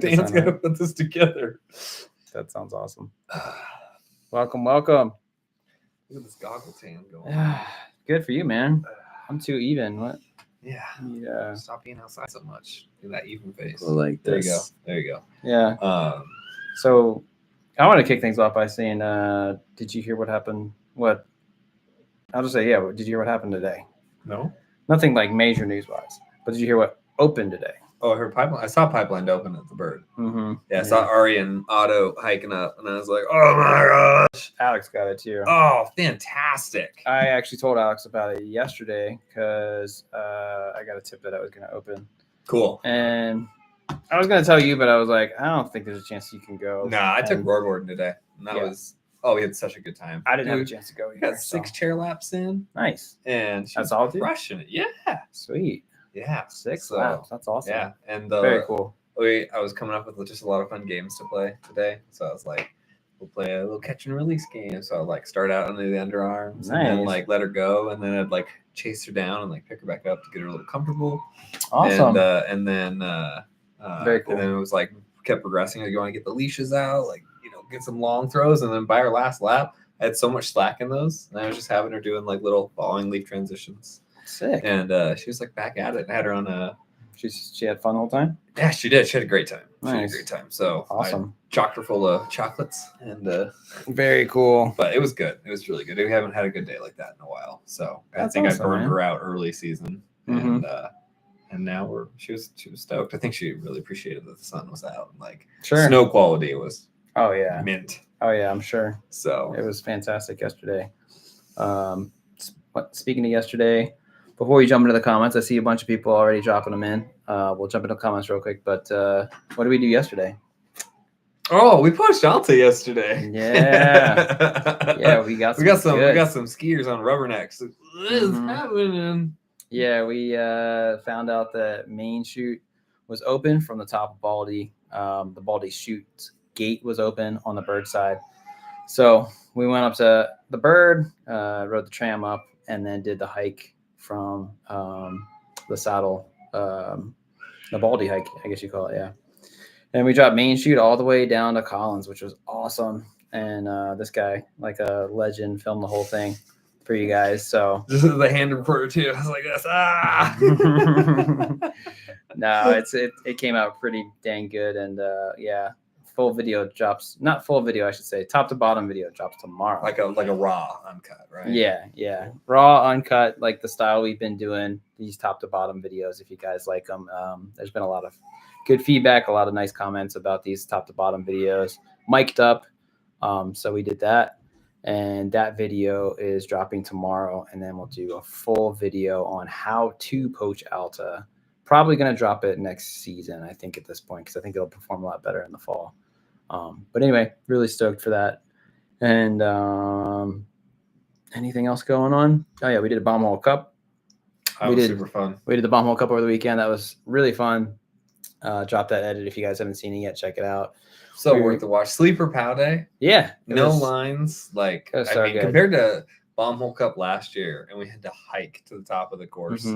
Dan's gonna put this together. That sounds awesome. Welcome. Look at this goggle tan going on. Good for you, man. I'm too even. What? Yeah. Stop being outside so much. Do that even face. Like there this. you go. Yeah. So I want to kick things off by saying, did you hear what happened? I'll just say, did you hear what happened today? No. Nothing like major news-wise. But did you hear what opened today? Oh, I heard Pipeline. I saw Pipeline open at the Bird. Mm-hmm. Yeah, I saw Ari and Otto hiking up, and I was like, oh my gosh. Alex got it too. Oh, fantastic. I actually told Alex about it yesterday because I got a tip that I was going to open. Cool. And I was going to tell you, but I was like, I don't think there's a chance you can go. Nah, I took roarboarding today, and that was... Oh, we had such a good time. I didn't have a chance to go. We got 6 chair laps in. Nice. And that's all, crushing it. Yeah. Sweet. Yeah. 6 laps. That's awesome. Yeah. And very cool. I was coming up with just a lot of fun games to play today. So I was like, we'll play a little catch and release game. So I'd like start out under the underarms and then like let her go. And then I'd like chase her down and like pick her back up to get her a little comfortable. Awesome. And then very cool. And then it was like kept progressing. Like you want to get the leashes out, like get some long throws, and then by her last lap, I had so much slack in those, and I was just having her doing like little falling leaf transitions. Sick. And she was like back at it. I had her on a. She had fun the whole time. Yeah, she did. She had a great time. Nice. She had a great time. So awesome. I chocked her full of chocolates and. Very cool. But it was good. It was really good. We haven't had a good day like that in a while. So I think awesome, I burned her out early season, and now she was stoked. I think she really appreciated that the sun was out. Like snow quality was. Oh yeah, mint. Oh yeah, I'm sure. So it was fantastic yesterday. Speaking of yesterday, before we jump into the comments, I see a bunch of people already dropping them in. We'll jump into the comments real quick. But what did we do yesterday? Oh, we pushed Alta yesterday. Yeah, yeah, we got some skiers on rubbernecks. What is happening? Yeah, we found out that main chute was open from the top of Baldy. The Baldy chute gate was open on the Bird side. So we went up to the Bird, rode the tram up, and then did the hike from the saddle, the Baldy hike, I guess you call it, yeah. And we dropped main chute all the way down to Collins, which was awesome. And this guy, like a legend, filmed the whole thing for you guys. So this is the hand recorder too. I was like this. No, it came out pretty dang good, and yeah, full video drops. Not full video, I should say. Top to bottom video drops tomorrow. Like a raw uncut, right? Yeah, raw uncut, like the style we've been doing. These top to bottom videos, if you guys like them. There's been a lot of good feedback, a lot of nice comments about these top to bottom videos. Mic'd up, so we did that, and that video is dropping tomorrow, and then we'll do a full video on how to poach Alta. Probably going to drop it next season, I think, at this point, because I think it'll perform a lot better in the fall. But anyway, really stoked for that. And anything else going on? Oh, yeah, we did a Bomb Hole Cup. That was super fun. We did the Bomb Hole Cup over the weekend. That was really fun. Drop that edit if you guys haven't seen it yet. Check it out. So worth the watch. Sleeper Pow Day. Yeah. No lines. Like, I mean, compared to Bomb Hole Cup last year, and we had to hike to the top of the course.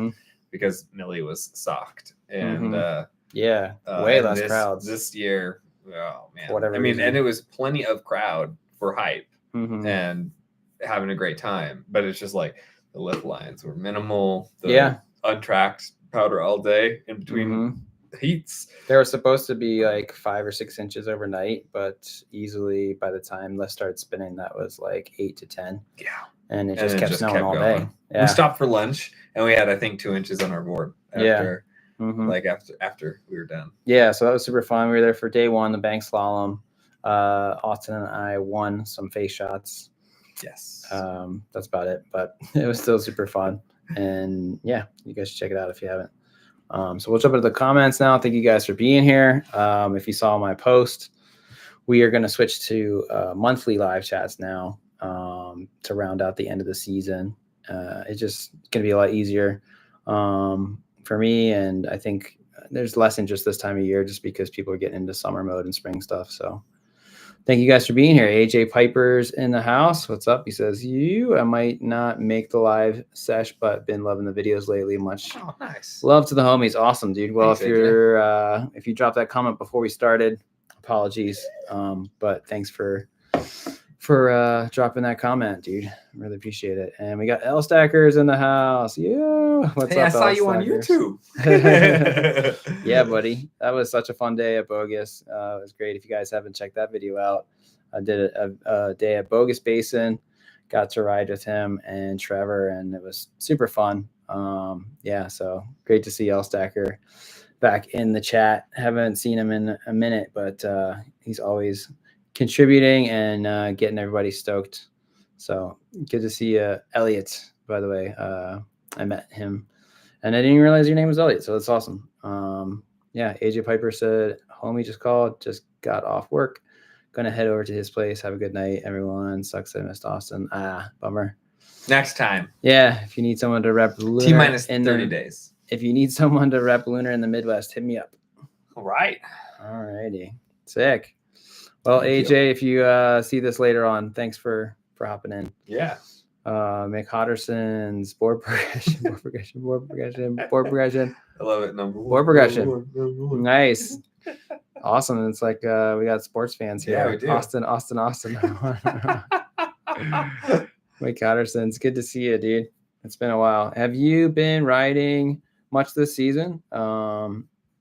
Because Millie was socked, and way less crowds this year. Oh man, whatever. I mean, and it was plenty of crowd for hype and having a great time. But it's just like the lift lines were minimal. Untracked powder all day in between heats. They were supposed to be like 5 or 6 inches overnight, but easily by the time lift started spinning, that was like 8 to 10. Yeah. And it just kept snowing all day. Yeah. We stopped for lunch, and we had, I think, 2 inches on our board after, after we were done. Yeah, so that was super fun. We were there for day one, the bank slalom. Austin and I won some face shots. Yes. That's about it, but it was still super fun. And yeah, you guys should check it out if you haven't. So we'll jump into the comments now. Thank you guys for being here. If you saw my post, we are going to switch to monthly live chats now. To round out the end of the season. It's just going to be a lot easier for me, and I think there's less interest this time of year just because people are getting into summer mode and spring stuff. So Thank you guys for being here. AJ Piper's in the house. What's up? He says, I might not make the live sesh, but been loving the videos lately. Much nice. Love to the homies. Awesome, dude. Well, Thanks, AJ. if you dropped that comment before we started, apologies. But thanks for dropping that comment, dude. Really appreciate it. And we got L Stackers in the house. Yeah. What's up? I saw you on YouTube. Yeah, buddy. That was such a fun day at Bogus. It was great. If you guys haven't checked that video out, I did a day at Bogus Basin. Got to ride with him and Trevor, and it was super fun. Yeah, so great to see L Stacker back in the chat. Haven't seen him in a minute, but he's always contributing and getting everybody stoked. So good to see Elliot, by the way. I met him and I didn't even realize your name was Elliot, so that's awesome. Yeah, AJ Piper said, homie just called, just got off work, gonna head over to his place. Have a good night, everyone. Sucks I missed Austin. Bummer. Next time. Yeah, if you need someone to rep Lunar T-minus 30 days. If you need someone to rep Lunar in the Midwest, hit me up. All right. All righty. Sick. Well, Thank AJ, you. If you see this later on, thanks for hopping in. Yeah. Mick Hodderson's board progression. I love it. Number one. Board progression. Nice. Awesome. It's like we got sports fans here. Yeah, we do. Austin. Mick Hodderson, it's good to see you, dude. It's been a while. Have you been riding much this season?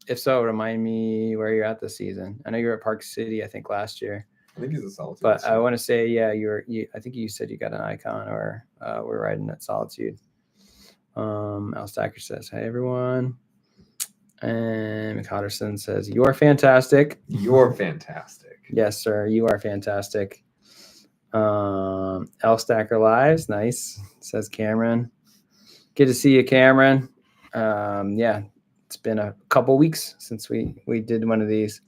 If so, remind me where you're at this season. I know you were at Park City, I think, last year. I think he's a Solitude. But I want to say, yeah, I think you said you got an Icon, or we're riding at Solitude. Al Stacker says, "Hey everyone," and McHotterson says, "You are fantastic." You're fantastic. Yes, sir. You are fantastic. L Stacker Lives, nice, says Cameron. Good to see you, Cameron. Yeah. It's been a couple weeks since we did one of these.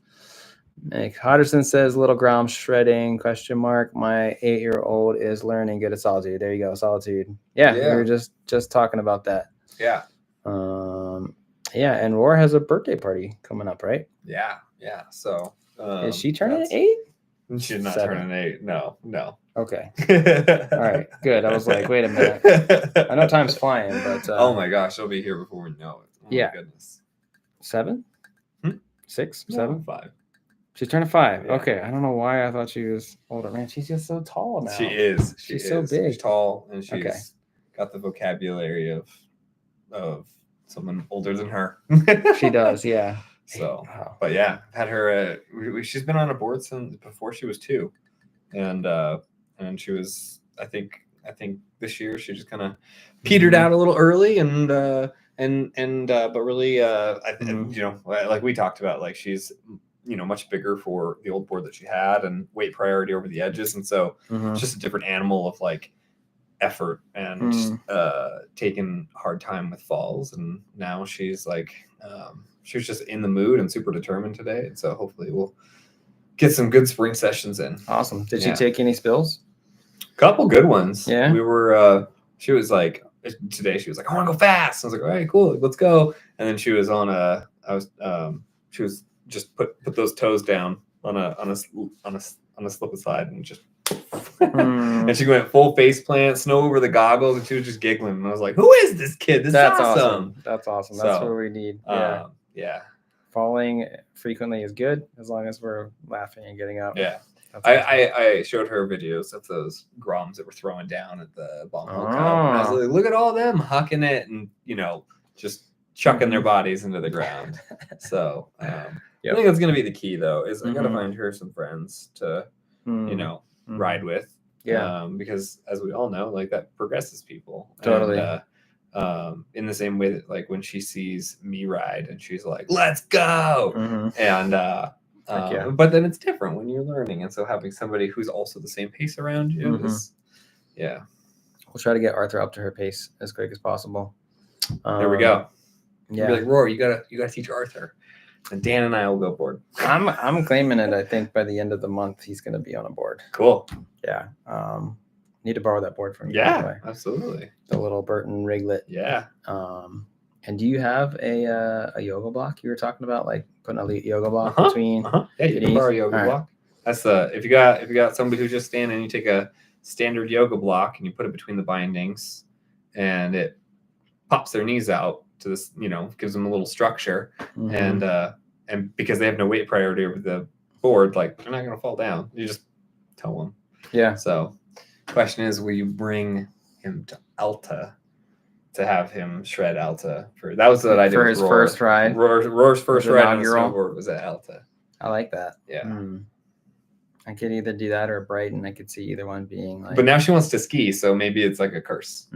Nick Hodderson says, "Little Grom shredding, ? My 8-year-old is learning good at Solitude." There you go, Solitude. Yeah. We were just talking about that. Yeah. Yeah, and Roar has a birthday party coming up, right? Yeah. So is she turning 8? She's not turning 8. No. Okay. All right. Good. I was like, wait a minute. I know time's flying, but oh my gosh, she'll be here before we know it. Oh yeah. My goodness. 7? 6? 7? 5. She's turning 5. Yeah. Okay. I don't know why I thought she was older. Man, she's just so tall now. She is. She's so big. She's tall, and she's got the vocabulary of someone older than her. She does, yeah. So, but yeah, had her. She's been on a board since before she was 2, and she was. I think this year she just kind of petered out a little early, but really, I think like we talked about, like she's much bigger for the old board that she had, and weight priority over the edges, and so it's just a different animal of like effort and taking hard time with falls, and now she's like. She was just in the mood and super determined today. And so hopefully we'll get some good spring sessions in. Awesome. Did she take any spills? Couple good ones. Yeah. We were, she was like, today she was like, "I want to go fast." I was like, "All right, cool. Let's go." And then she was she was just put those toes down on a slip aside and just, and she went full face plant, snow over the goggles, and she was just giggling. And I was like, "Who is this kid? That's awesome. That's awesome. That's what we need." Yeah. Yeah. Falling frequently is good as long as we're laughing and getting up. Yeah. I showed her videos of those Groms that were throwing down at the Bomb Hill Cup. And I was like, look at all them hucking it and, just chucking their bodies into the ground. So I think that's going to be the key, though, is I got to find her some friends to, ride with. Yeah. Because as we all know, like that progresses people. Totally. And, in the same way that like when she sees me ride and she's like, "Let's go." And but then it's different when you're learning, and so having somebody who's also the same pace around you is we'll try to get Arthur up to her pace as quick as possible. There we go. Yeah. Be like, "Roar, you gotta teach Arthur." And Dan and I will go board. I'm claiming it. I think by the end of the month he's gonna be on a board. Cool. Yeah. Need to borrow that board from you. Yeah, absolutely. The little Burton Riglet. Yeah. And do you have a yoga block? You were talking about like putting a yoga block between. Yeah, you can borrow a yoga block. That's if you got somebody who's just standing, you take a standard yoga block and you put it between the bindings, and it pops their knees out to this, gives them a little structure, and because they have no weight priority over the board, like they're not gonna fall down. You just tell them. Yeah. So, question is, will you bring him to Alta to have him shred Alta that was what I did for his first ride. Roar's first ride on a snowboard was at Alta. I like that. Yeah. I could either do that or Brighton. I could see either one being like. But now she wants to ski, so maybe it's like a curse.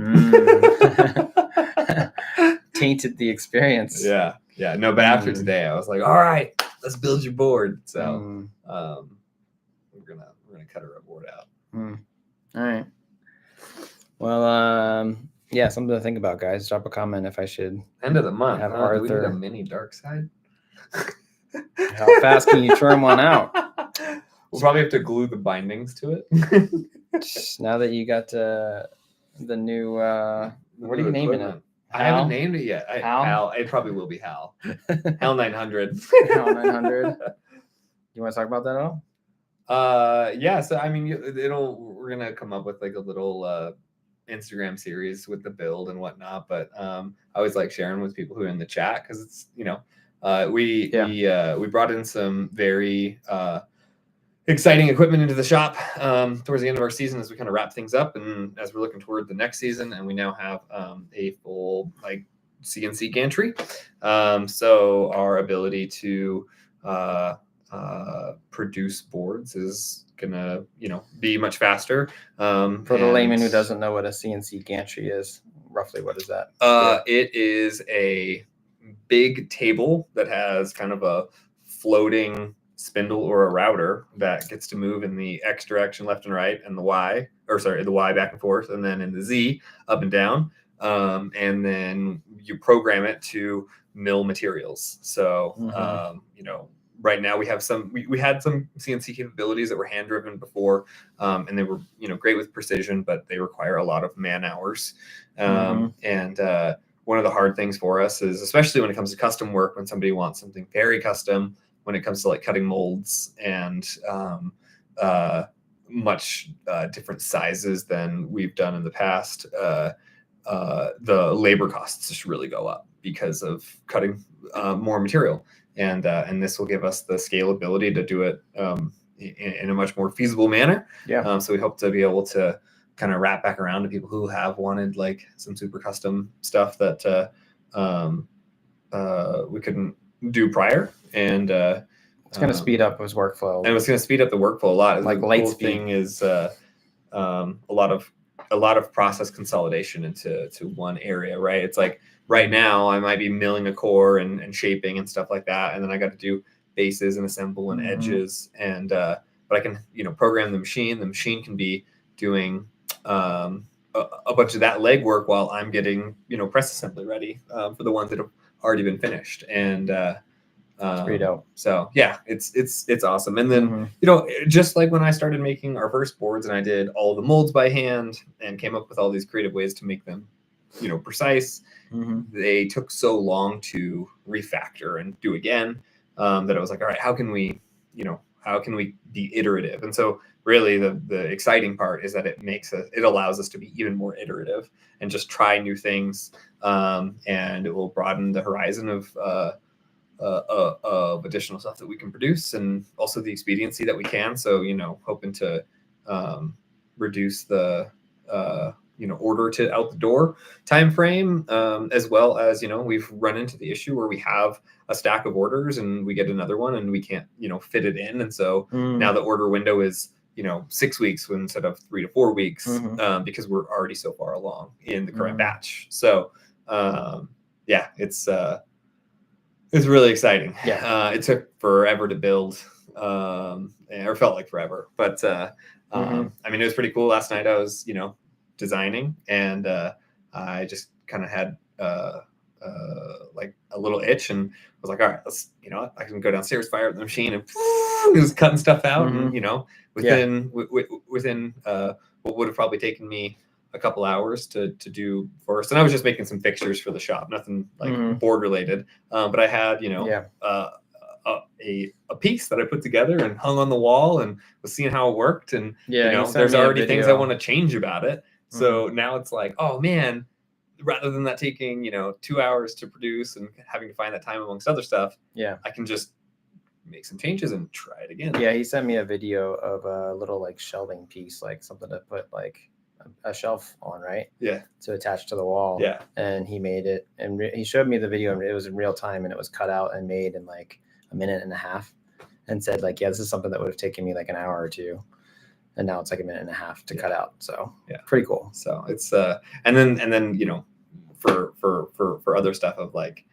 Tainted the experience. Yeah. No, but after today, I was like, all right, let's build your board. So we're gonna cut her board out. All right. Well, yeah, something to think about, guys. Drop a comment if I should. End of the month. Have Do we need a mini dark side? How fast can you turn one out? We'll probably have to glue the bindings to it. Now that you got the new, what are you naming it? I haven't named it yet. Hal? It probably will be Hal. Hal 900. Hal 900. You want to talk about that at all? Yeah. So I mean, we're gonna come up with like a little Instagram series with the build and whatnot. But I always like sharing with people who are in the chat because it's we brought in some very exciting equipment into the shop towards the end of our season as we kind of wrap things up and as we're looking toward the next season, and we now have a full like CNC gantry. So our ability to produce boards is gonna be much faster. For the layman who doesn't know what a CNC gantry is, roughly what is that? It is a big table that has kind of a floating spindle or a router that gets to move in the X direction left and right, and the Y back and forth, and then in the Z up and down, and then you program it to mill materials. So right now we have we had some CNC capabilities that were hand driven before, and they were great with precision, but they require a lot of man hours. And one of the hard things for us is, especially when it comes to custom work, when somebody wants something very custom, when it comes to like cutting molds and much different sizes than we've done in the past, the labor costs just really go up because of cutting more material. And this will give us the scalability to do it in a much more feasible manner. Yeah. So we hope to be able to kind of wrap back around to people who have wanted like some super custom stuff that we couldn't do prior. And it's going to speed up his workflow. And it's going to speed up the workflow a lot. Like the light cool speed. Thing is a lot of process consolidation into one area, right? It's like right now I might be milling a core and shaping and stuff like that, and then I got to do bases and assemble and edges, and but I can program the machine. The machine can be doing a bunch of that legwork while I'm getting press assembly ready for the ones that have already been finished. And it's pretty dope. So yeah, it's awesome. And then just like when I started making our first boards and I did all the molds by hand and came up with all these creative ways to make them precise, they took so long to refactor and do again that I was like, all right, how can we be iterative? And so really the exciting part is that it allows us to be even more iterative and just try new things, and it will broaden the horizon of additional stuff that we can produce, and also the expediency that we can. So hoping to reduce the order to out the door time frame, as well as we've run into the issue where we have a stack of orders and we get another one and we can't fit it in, and so now the order window is 6 weeks instead of 3 to 4 weeks, because we're already so far along in the current batch. So yeah, it's really exciting. It took forever to build, or felt like forever, but I mean, it was pretty cool. Last night I was designing, and I just kind of had like a little itch, and was like, all right, let's I can go downstairs, fire up the machine, and it was cutting stuff out, and within what would have probably taken me a couple hours to do first. And I was just making some fixtures for the shop, nothing like board related, but I had a a piece that I put together and hung on the wall and was seeing how it worked. And Yeah, there's already things I want to change about it. So now it's like, oh man, rather than that taking 2 hours to produce and having to find that time amongst other stuff, I can just make some changes and try it again. Yeah, he sent me a video of a little like shelving piece, like something to put like a shelf on, right? Yeah. To attach to the wall. Yeah. And he made it, and he showed me the video, and it was in real time, and it was cut out and made in like a minute and a half, and said like, yeah, this is something that would have taken me like an hour or two, and now it's like a minute and a half to cut out. So pretty cool. So it's and then for other stuff of like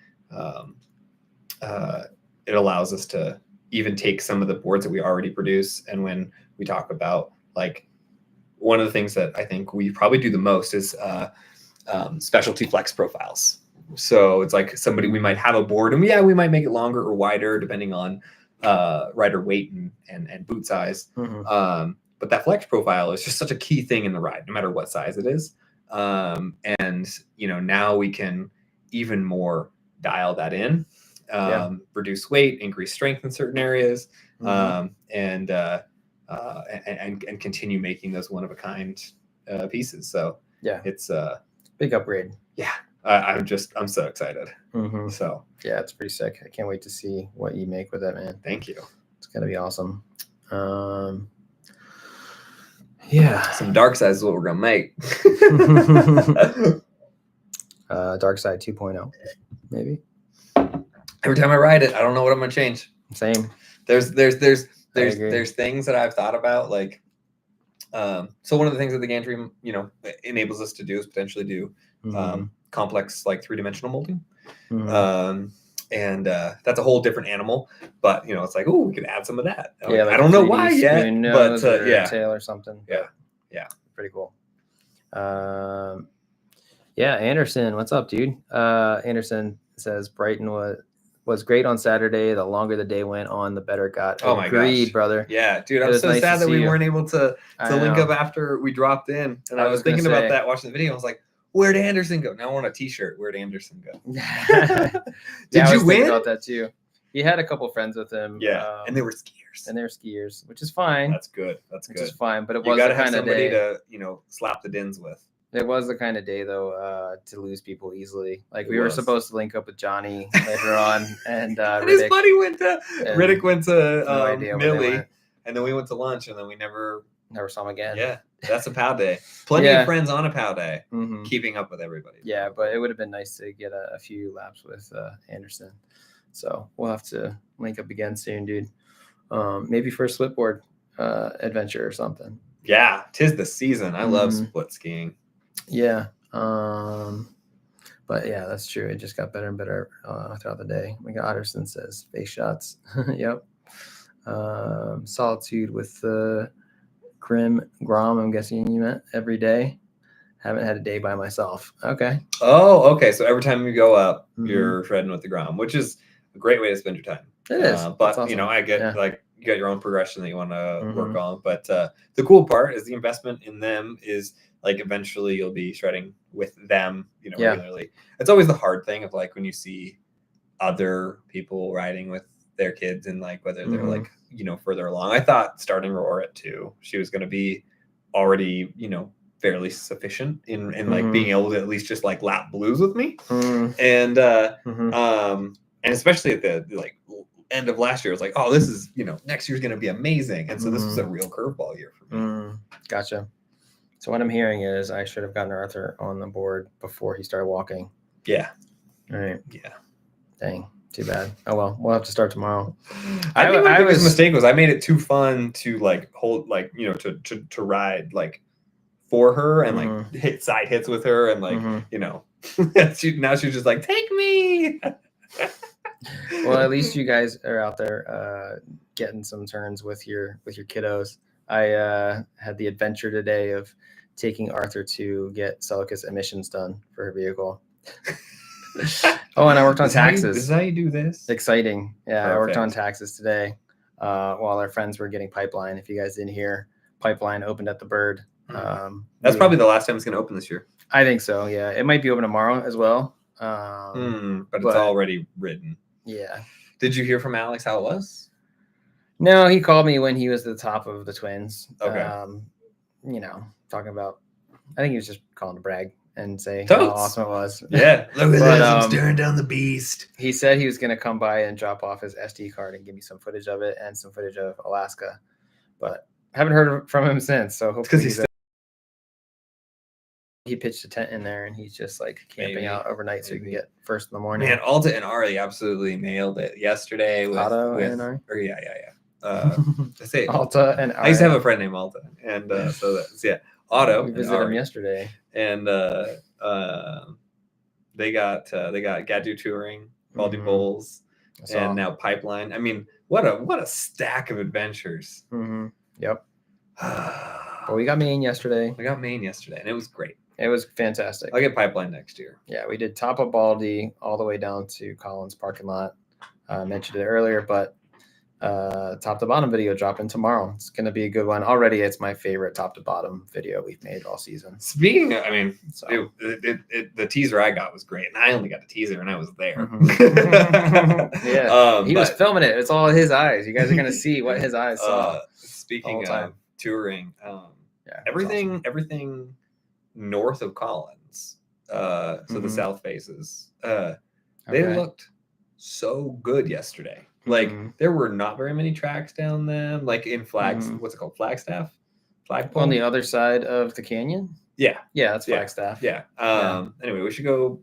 it allows us to even take some of the boards that we already produce, and when we talk about like, one of the things that I think we probably do the most is specialty flex profiles. So it's like we might have a board, and we might make it longer or wider depending on rider weight and boot size. But that flex profile is just such a key thing in the ride, no matter what size it is. And now we can even more dial that in, reduce weight, increase strength in certain areas, and continue making those one-of-a-kind pieces. So it's a big upgrade. Yeah, I'm so excited. So yeah, it's pretty sick. I can't wait to see what you make with it, man. Thank you. It's gonna be awesome. Some dark sides is what we're gonna make. Dark side 2.0, maybe. Every time I ride it, I don't know what I'm gonna change. Same. There's things that I've thought about, like so one of the things that the gantry enables us to do is potentially do complex like 3-dimensional molding. And that's a whole different animal, but it's like, oh, we could add some of that. Yeah, like I don't know why yet, but tail or something. Yeah, pretty cool. Anderson, what's up, dude? Anderson says Brighton was great on Saturday. The longer the day went on, the better it got. Oh my Agreed, gosh, brother. Yeah, dude, I'm so sad that we weren't able to link up after we dropped in. And I was thinking about that watching the video. I was like, where'd Anderson go? Now I want a T-shirt. Where'd Anderson go? Did you win? About that too. He had a couple friends with him. Yeah, and they were skiers. Which is fine. That's good. Which is fine, but it you was gotta the have kind of somebody day to slap the dins with. It was the kind of day though to lose people easily. Like we were supposed to link up with Johnny later on, and and his buddy Riddick went to Millie, and then we went to lunch, and then we never saw him again. Yeah, that's a POW day. Plenty of friends on a POW day, keeping up with everybody. Yeah, but it would have been nice to get a few laps with Anderson. So we'll have to link up again soon, dude. Maybe for a splitboard adventure or something. Yeah, 'tis the season. I love split skiing. Yeah. But yeah, that's true. It just got better and better throughout the day. Otterson says face shots. Yep. Solitude with the Grom, I'm guessing you meant every day. Haven't had a day by myself. Okay. Oh, okay. So every time you go up, you're shredding with the Grom, which is a great way to spend your time. It is. But awesome. I get like you got your own progression that you want to work on. But the cool part is the investment in them is like eventually you'll be shredding with them, regularly. It's always the hard thing of like when you see other people riding with their kids and like whether they're like, further along. I thought starting Roar at 2, she was going to be already, fairly sufficient in like being able to at least just like lap blues with me. And especially at the like end of last year, it was like, oh, this is, next year's going to be amazing. And so this was a real curveball year for me. Gotcha. So what I'm hearing is I should have gotten Arthur on the board before he started walking. Yeah. All right. Yeah. Dang. Too bad. Oh well, we'll have to start tomorrow. I think my biggest mistake was I made it too fun to like hold like to ride like for her and like hit side hits with her and like now she's just like take me. Well, at least you guys are out there getting some turns with your kiddos. I had the adventure today of taking Arthur to get Celica's emissions done for her vehicle. Oh, and I worked on taxes. This is how you do this? Exciting. Yeah, perfect. I worked on taxes today while our friends were getting Pipeline. If you guys didn't hear, Pipeline opened at the Bird. That's probably the last time it's going to open this year. I think so, yeah. It might be open tomorrow as well. But it's already written. Yeah. Did you hear from Alex how it was? No, he called me when he was at the top of the twins. Okay. You know, talking about, I think he was just calling to brag and say Totes. how awesome it was. Yeah. Look at this. I'm staring down the beast. He said he was going to come by and drop off his SD card and give me some footage of it and some footage of Alaska. But I haven't heard from him since. So hopefully he pitched a tent in there and he's just like camping out overnight so he can get first in the morning. Man, Alta and Ari absolutely nailed it yesterday. With Otto and Ari? Yeah. I say Alta and Ari. I used to have a friend named Alta. And so that's, yeah. Otto. We visited him yesterday. And they got Gadu touring, Baldy Bowls, and now Pipeline. I mean, what a stack of adventures. Mm-hmm. Yep. But we got Maine yesterday. And it was great. It was fantastic. I'll get Pipeline next year. Yeah, we did top of Baldy all the way down to Collins parking lot. I mentioned it earlier, but top to bottom video dropping tomorrow. It's going to be a good one. Already, it's my favorite top to bottom video we've made all season. Speaking of, I mean, the teaser I got was great, and I only got the teaser, and I was there. Mm-hmm. Yeah, he was filming it. It's all his eyes. You guys are going to see what his eyes saw. Speaking of touring, everything north of Collins, so the south faces, they looked so good yesterday. Like there were not very many tracks down them, like in flags. What's it called? Flagstaff? Flagpole? On the other side of the canyon? Yeah, that's Flagstaff. Yeah. Anyway, we should go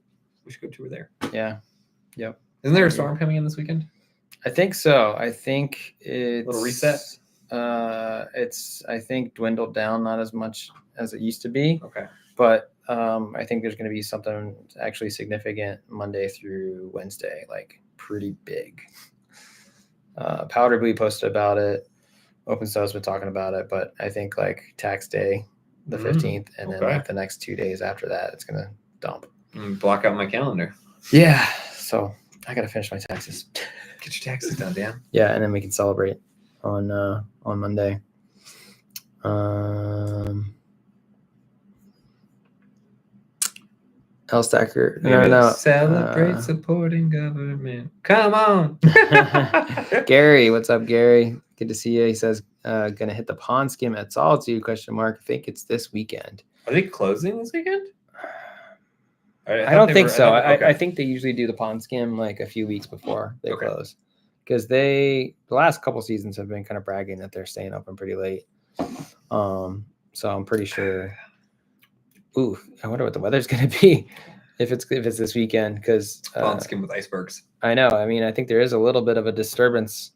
tour there. Yeah. Yep. Isn't there a storm coming in this weekend? I think so. I think it's a little reset. It's I think dwindled down, not as much as it used to be. Okay. But I think there's going to be something actually significant Monday through Wednesday, like pretty big. Powder Blue posted about it. Open Stow's been talking about it, but I think like tax day, the 15th, and then like the next 2 days after that, it's gonna dump. Block out my calendar. Yeah, so I gotta finish my taxes. Get your taxes done, Dan. Yeah, and then we can celebrate on Monday. L Stacker. No. Celebrate supporting government. Come on. Gary, what's up, Gary? Good to see you. He says, gonna hit the pond skim at Solitude, ? I think it's this weekend. Are they closing this weekend? I don't think so. I think they usually do the pond skim like a few weeks before they close. Because the last couple seasons have been kind of bragging that they're staying open pretty late. So I'm pretty sure. Ooh, I wonder what the weather's going to be if it's this weekend. Because pond skim with icebergs. I know. I mean, I think there is a little bit of a disturbance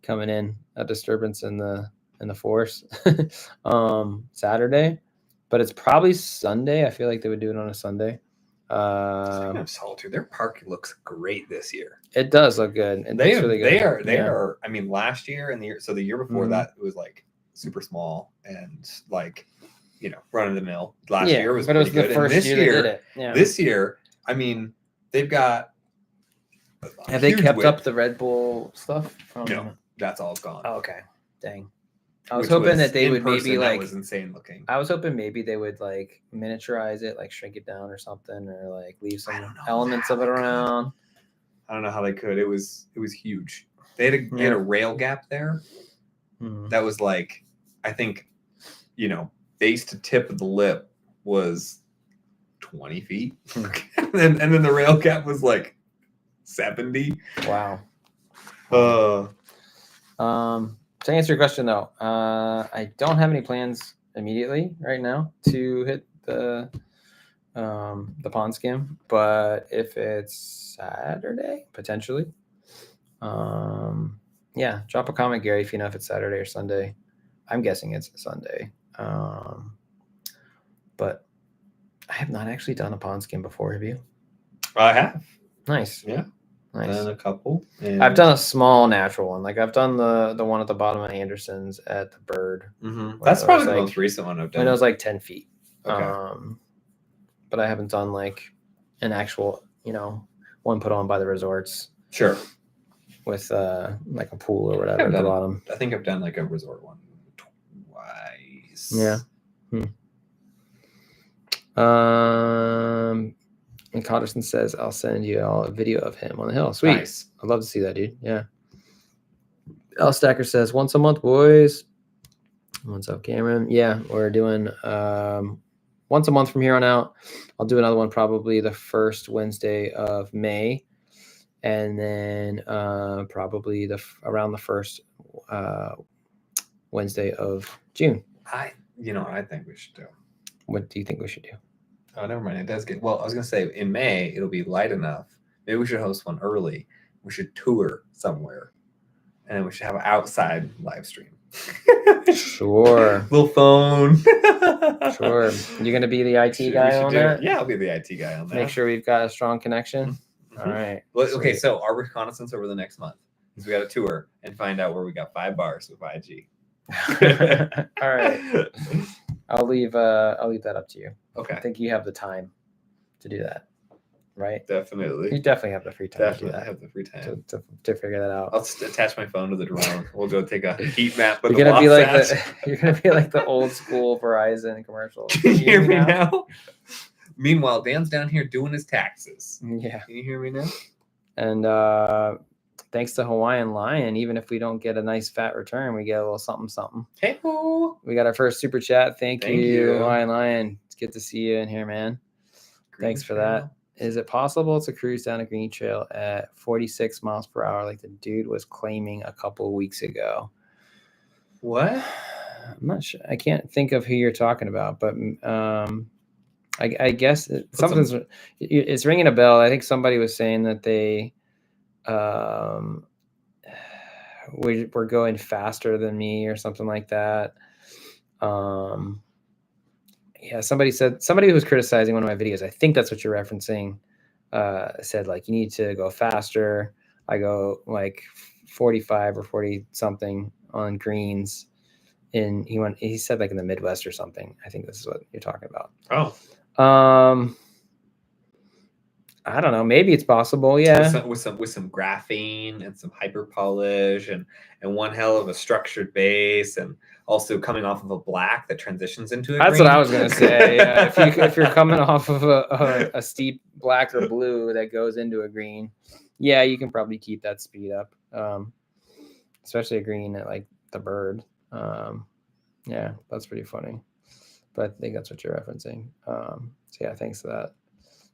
coming in. A disturbance in the force Saturday, but it's probably Sunday. I feel like they would do it on a Sunday. Speaking of Solitude, their park looks great this year. It does look good. They are really good. They are. I mean, last year and the year before that, it was like super small and like, run of the mill. Last year was pretty good. The first year they did it. Yeah. This year, I mean, they've got. Have they kept up the Red Bull stuff? No, that's all gone. Oh, okay, dang. I was hoping that they would maybe like. That was insane looking. I was hoping maybe they would like miniaturize it, like shrink it down or something, or like leave some elements of it around. I don't know how they could. It was huge. They had a rail gap there. That was like, I think, base to tip of the lip was 20 feet, and then the rail gap was like 70. Wow. To answer your question though, I don't have any plans immediately right now to hit the pond skim, but if it's Saturday, potentially, drop a comment, Gary, if you know if it's Saturday or Sunday. I'm guessing it's Sunday, but I have not actually done a pond skim before. Have you? I have. Nice. Yeah. Nice. Done a couple. I've done a small natural one. Like I've done the one at the bottom of Anderson's at the Bird. That's probably the most recent one I've done. When it was like 10 feet. Okay. But I haven't done like an actual, one put on by the resorts. Sure. With like a pool or whatever at the bottom. I think I've done like a resort one twice. Yeah. And Cotterson says, I'll send you all a video of him on the hill. Sweet. Nice. I'd love to see that, dude. Yeah. L Stacker says, once a month, boys. What's up, Cameron? Yeah, we're doing once a month from here on out. I'll do another one probably the first Wednesday of May. And then probably around the first Wednesday of June. I think we should do. What do you think we should do? Oh, never mind. It does get, well, I was going to say in May, it'll be light enough. Maybe we should host one early. We should tour somewhere. And then we should have an outside live stream. Sure. Little phone. Sure. You're going to be the IT guy on that? Yeah, I'll be the IT guy on that. Make sure we've got a strong connection. Mm-hmm. All right. Well, okay, so our reconnaissance over the next month is we got a tour and find out where we got 5 bars with 5G. All right. I'll leave that up to you. Okay. I think you have the time to do that, right? Definitely. You definitely have the free time Definitely to do that. have the free time to figure that out. I'll just attach my phone to the drone. We'll go take a heat map. You're gonna be like the old school Verizon commercials. Can you hear me now? Meanwhile, Dan's down here doing his taxes. Yeah. Can you hear me now? And thanks to Hawaiian Lion, even if we don't get a nice fat return, we get a little something something. Hey, we got our first super chat. Thank you, Hawaiian Lion. It's good to see you in here, man. Thanks for that. Is it possible to cruise down a green trail at 46 miles per hour like the dude was claiming a couple of weeks ago? What? I'm not sure. I can't think of who you're talking about, but I guess it's ringing a bell. I think somebody was saying that they were going faster than me or something like that. Yeah, somebody who was criticizing one of my videos, I think that's what you're referencing, said like, you need to go faster. I go like 45 or 40 something on greens. He said like in the Midwest or something. I think this is what you're talking about. Oh. I don't know. Maybe it's possible. Yeah. With some graphene and some hyper polish and one hell of a structured base, and also coming off of a black that transitions into a That's green. what I was gonna say. Yeah. if you're coming off of a steep black or blue that goes into a green, yeah, you can probably keep that speed up. Especially a green at like the bird. Yeah, that's pretty funny. But I think that's what you're referencing. So yeah, thanks for that.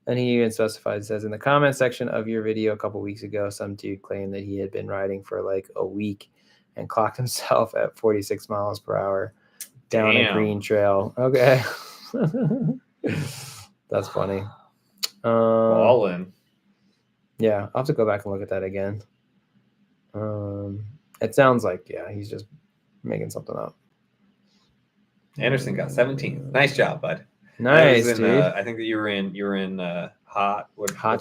And he even specified, says, in the comment section of your video a couple weeks ago, some dude claimed that he had been riding for like a week and clocked himself at 46 miles per hour down a green trail. Okay. That's funny. All in. Yeah, I'll have to go back and look at that again. It sounds like, yeah, he's just making something up. Anderson got 17. Nice job, bud. Nice, dude. I think that you were in hot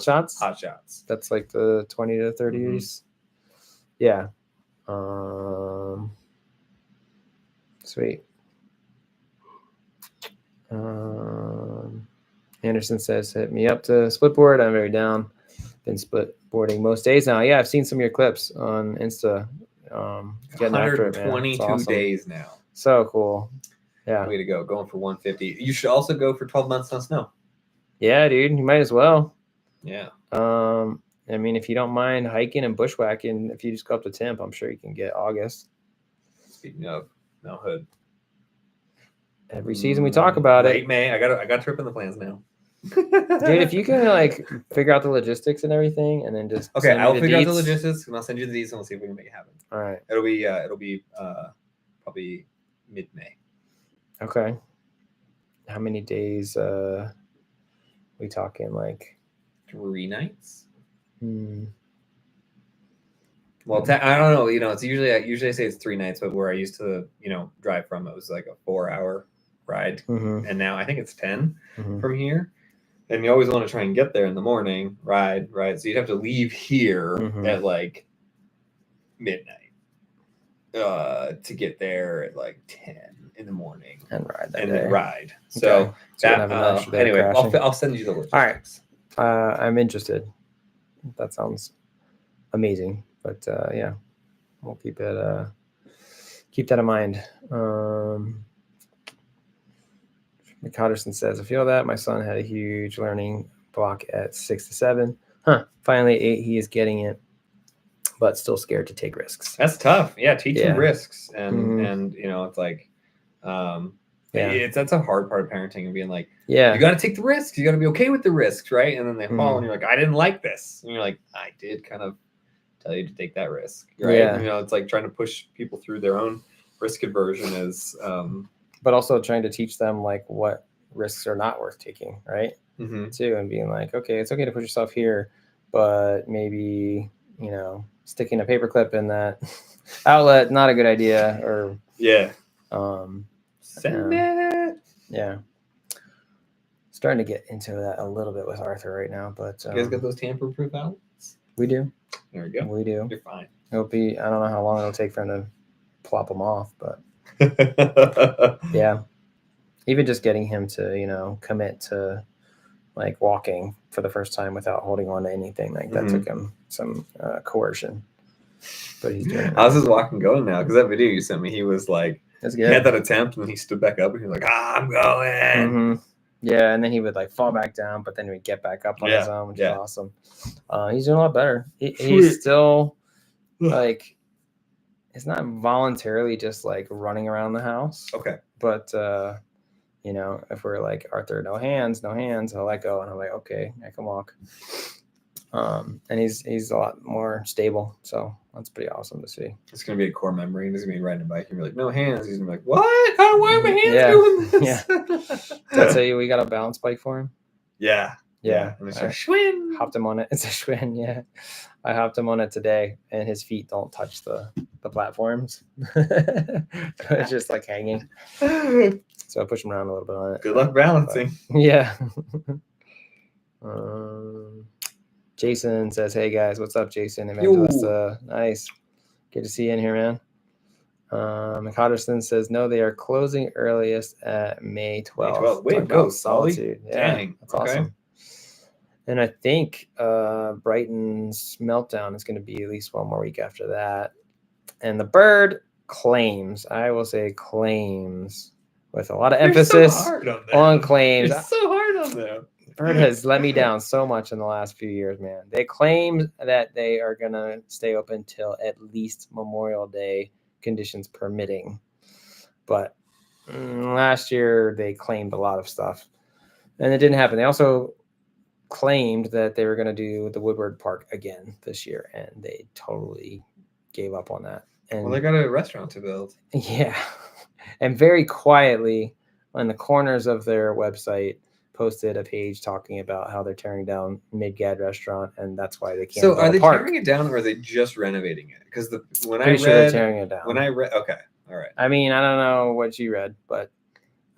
shots. Hot shots. That's like the 20 to 30s. Yeah. Sweet. Anderson says, hit me up to splitboard. I'm very down. Been split boarding most days now. Yeah, I've seen some of your clips on Insta. Getting after it, man. 122 awesome. days now. So cool. Yeah. Way to go. Going for 150. You should also go for 12 months on snow. Yeah, dude. You might as well. Yeah. I mean, if you don't mind hiking and bushwhacking, if you just go up to temp, I'm sure you can get August. Speaking of, no hood. Every season we talk about late May. I got a trip in the plans now. Dude, if you can like figure out the logistics and everything, and then just okay, I'll figure out the logistics and I'll send you the deets and we'll see if we can make it happen. All right. It'll be probably mid-May. Okay. How many days we talking, like 3 nights? Well, I don't know. It's usually I say it's 3 nights, but where I used to, drive from, it was like a 4-hour ride, and now I think it's 10 from here. And you always want to try and get there in the morning, ride. So you'd have to leave here at like midnight to get there at like 10 in the morning and ride then ride. So that anyway, I'll send you the logistics. All right. I'm interested. That sounds amazing. But yeah, we'll keep that in mind. McCotterson says, I feel that my son had a huge learning block at 6 to 7. Finally 8. He is getting it, but still scared to take risks. That's tough. Yeah, teach him risks, and it's like, that's a hard part of parenting and being like, you got to take the risks. You got to be okay with the risks, right? And then they fall, and you're like, I didn't like this, and you're like, I did kind of tell you to take that risk, right? Yeah. It's like trying to push people through their own risk aversion is, but also trying to teach them like what risks are not worth taking, right? Too, and being like, okay, it's okay to put yourself here, but maybe sticking a paperclip in that outlet, not a good idea. Or send it. Yeah, starting to get into that a little bit with Arthur right now, but you guys got those tamper-proof outlets? We do. There we go. We do. You're fine. I don't know how long it'll take for him to plop them off, but yeah, even just getting him to commit to like walking for the first time without holding on to anything, like that took him some coercion, but he's doing it. How's his walking going now? Because that video you sent me, he was like, that's good. He had that attempt and then he stood back up and he was like, I'm going. Yeah, and then he would like fall back down, but then he would get back up on his own, which is awesome. He's doing a lot better. He's still like, it's not voluntarily just like running around the house. Okay. But if we're like, Arthur, no hands, he'll let go, and I'm like, okay, I can walk. And he's a lot more stable, so that's pretty awesome to see. It's gonna be a core memory. He's gonna be riding a bike and be like, no hands. He's gonna be like, what? Why are my hands doing this? Yeah. Did I tell you we got a balance bike for him? Yeah. And it's a Schwinn. Hopped him on it. It's a Schwinn. Yeah. I hopped him on it today, and his feet don't touch the platforms. It's just like hanging. So I pushed him around a little bit on it. Good luck balancing. Yeah. Jason says, hey guys, what's up, Jason? Evangelista. Nice. Good to see you in here, man. McHotterson says, no, they are closing earliest at May 12th. Way to go, Solitude. Yeah, dang. That's awesome. And I think Brighton's Meltdown is going to be at least one more week after that. And the Bird claims, I will say claims, with a lot of emphasis on claims. You're so hard on them. Bird has let me down so much in the last few years, man. They claim that they are going to stay open till at least Memorial Day, conditions permitting. But last year, they claimed a lot of stuff, and it didn't happen. They also claimed that they were going to do the Woodward Park again this year, and they totally gave up on that. And they got a restaurant to build. Yeah. And very quietly on the corners of their website posted a page talking about how they're tearing down Midgad restaurant, and that's why they can't. So are they tearing it down, or are they just renovating it? Because they're tearing it down. Okay, all right. I mean, I don't know what you read, but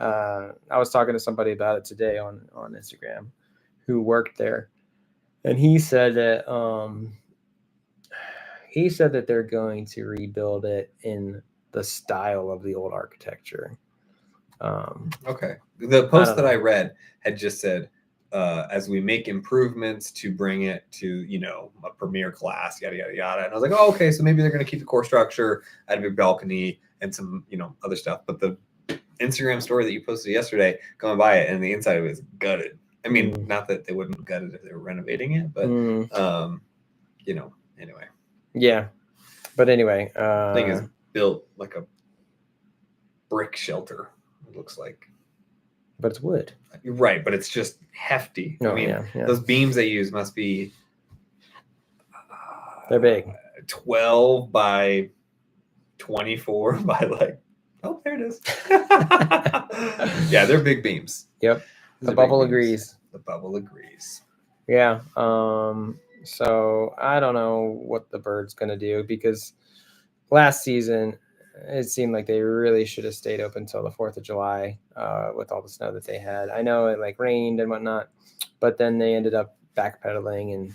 I was talking to somebody about it today on Instagram who worked there, and he said that they're going to rebuild it in the style of the old architecture. Okay. The post that I read had just said, as we make improvements to bring it to, a premier class, yada, yada, yada. And I was like, oh, okay, so maybe they're going to keep the core structure, add a big balcony and some, other stuff. But the Instagram story that you posted yesterday, going by it, and the inside of it is gutted. I mean, not that they wouldn't gut it if they were renovating it, but, anyway. Yeah. But anyway. Thing is built like a brick shelter, it looks like. But it's wood. You're right, but it's just hefty. Oh, I mean, those beams they use must be... they're big. 12 by 24 by like... Oh, there it is. Yeah, they're big beams. Yep. The bubble agrees. The bubble agrees. Yeah. So I don't know what the Bird's going to do, because last season it seemed like they really should have stayed open until the 4th of July with all the snow that they had. I know it like rained and whatnot, but then they ended up backpedaling, and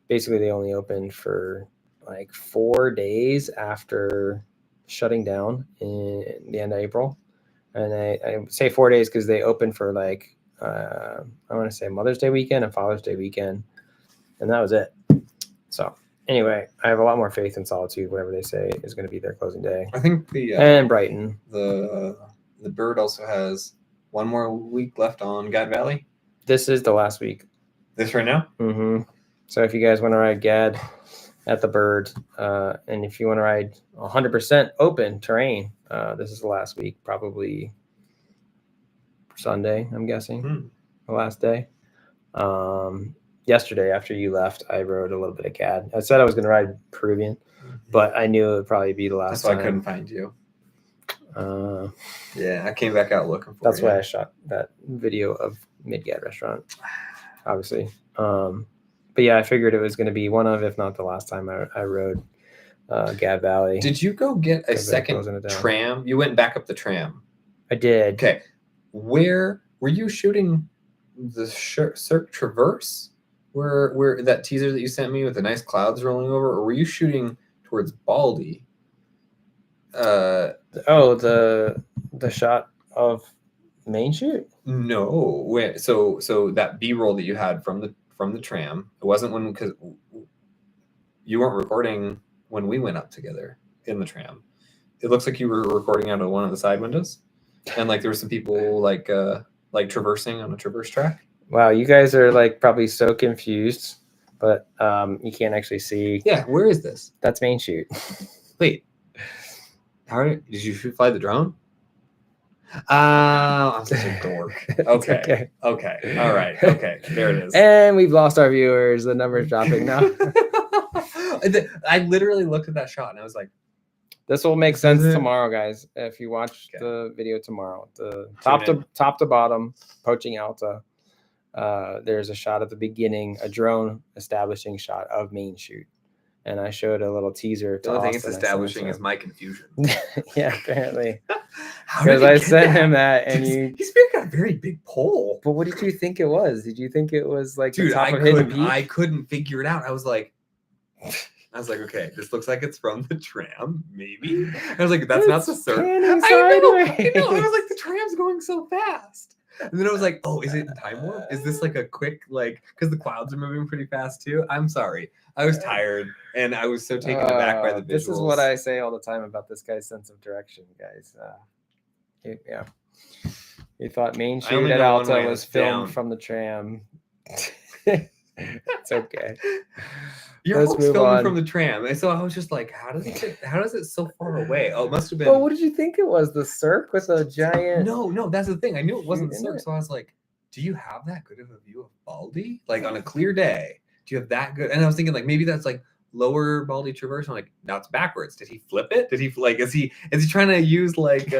basically they only opened for like 4 days after shutting down in the end of April. And I say 4 days because they opened for like, I want to say Mother's Day weekend and Father's Day weekend. And that was it. So anyway, I have a lot more faith in Solitude, whatever they say is going to be their closing day. I think and Brighton. The Bird also has one more week left on God Valley. This is the last week. This right now? Mm-hmm. So if you guys want to ride GAD at the Bird, and if you want to ride 100% open terrain, this is the last week, probably Sunday, I'm guessing, the last day. Yesterday, after you left, I rode a little bit of GAD. I said I was going to ride Peruvian, but I knew it would probably be the last time. That's why I couldn't find you. Yeah, I came back out looking for That's why I shot that video of Mid-GAD restaurant, obviously. But yeah, I figured it was going to be one of, if not the last time I rode GAD Valley. Did you go get a second tram? You went back up the tram. I did. Okay. Where were you shooting the Cirque Traverse? Where that teaser that you sent me with the nice clouds rolling over, or were you shooting towards Baldy? The shot of main shoot? No. Wait, so that B-roll that you had from the tram, it wasn't because you weren't recording when we went up together in the tram. It looks like you were recording out of one of the side windows, and like there were some people like traversing on a traverse track. Wow, you guys are like probably so confused, but you can't actually see. Yeah, where is this? That's main shoot. Wait, did you fly the drone? I'm such a dork. Okay. Okay. All right. Okay. There it is. And we've lost our viewers. The number's dropping now. I literally looked at that shot and I was like, this will make sense tomorrow, guys. If you watch the video tomorrow, the top to bottom, poaching Alta. There's a shot at the beginning, a drone establishing shot of main shoot. And I showed a little teaser. The only thing it's establishing is my confusion. Yeah, apparently. Because I sent him that, and he's got a very big pole. But what did you think it was? Did you think it was like the top of Hidden Peak? I couldn't figure it out. I was like, okay, this looks like it's from the tram, maybe. I was like, that's not the Cirque. I know. I was like, the tram's going so fast. And then I was like, oh, is it in time warp? Is this like a quick, because the clouds are moving pretty fast too? I'm sorry. I was tired and I was so taken aback by the visuals. This is what I say all the time about this guy's sense of direction, guys. Yeah. You thought main shoot at Alta was filmed from the tram. It's okay. You're filming from the tram, and so I was just like, how does it so far away? Oh, it must have been. Well, what did you think it was? The Cirque with a giant? No, that's the thing. I knew it wasn't the Cirque, so I was like, do you have that good of a view of Baldy? Like on a clear day, do you have that good? And I was thinking like maybe that's like lower Baldy Traverse. I'm like, now it's backwards. Did he flip it? Did he is he trying to use like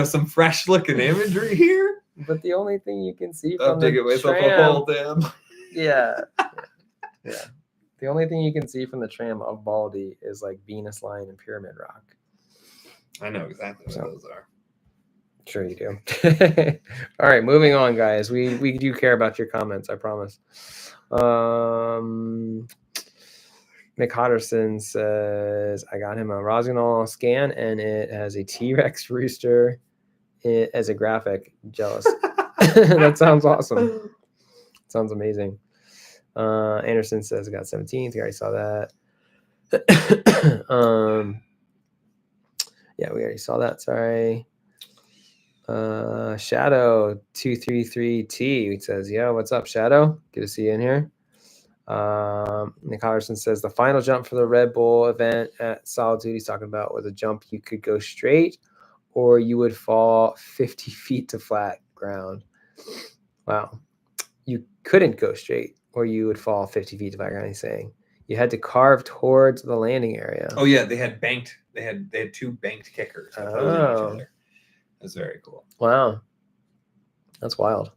some fresh looking imagery here? But the only thing you can see from the tram, damn. Yeah. The only thing you can see from the tram of Baldy is like Venus Line and Pyramid Rock. I know exactly what those are. Sure you do. All right, moving on, guys. We do care about your comments, I promise. Mick Hodderson says, I got him a Rossignol scan and it has a T-Rex rooster as a graphic. Jealous. That sounds awesome. Sounds amazing. Anderson says I got 17th. We already saw that. Yeah, we already saw that. Sorry. Shadow 233T says, "Yo, what's up, Shadow? Good to see you in here." Nick Hodderson says the final jump for the Red Bull event at Solitude he's talking about was a jump you could go straight or you would fall 50 feet to flat ground. Wow. You couldn't go straight or you would fall 50 feet to flat ground, he's saying. You had to carve towards the landing area. Oh yeah, they had two banked kickers. Oh. That's very cool. Wow. That's wild.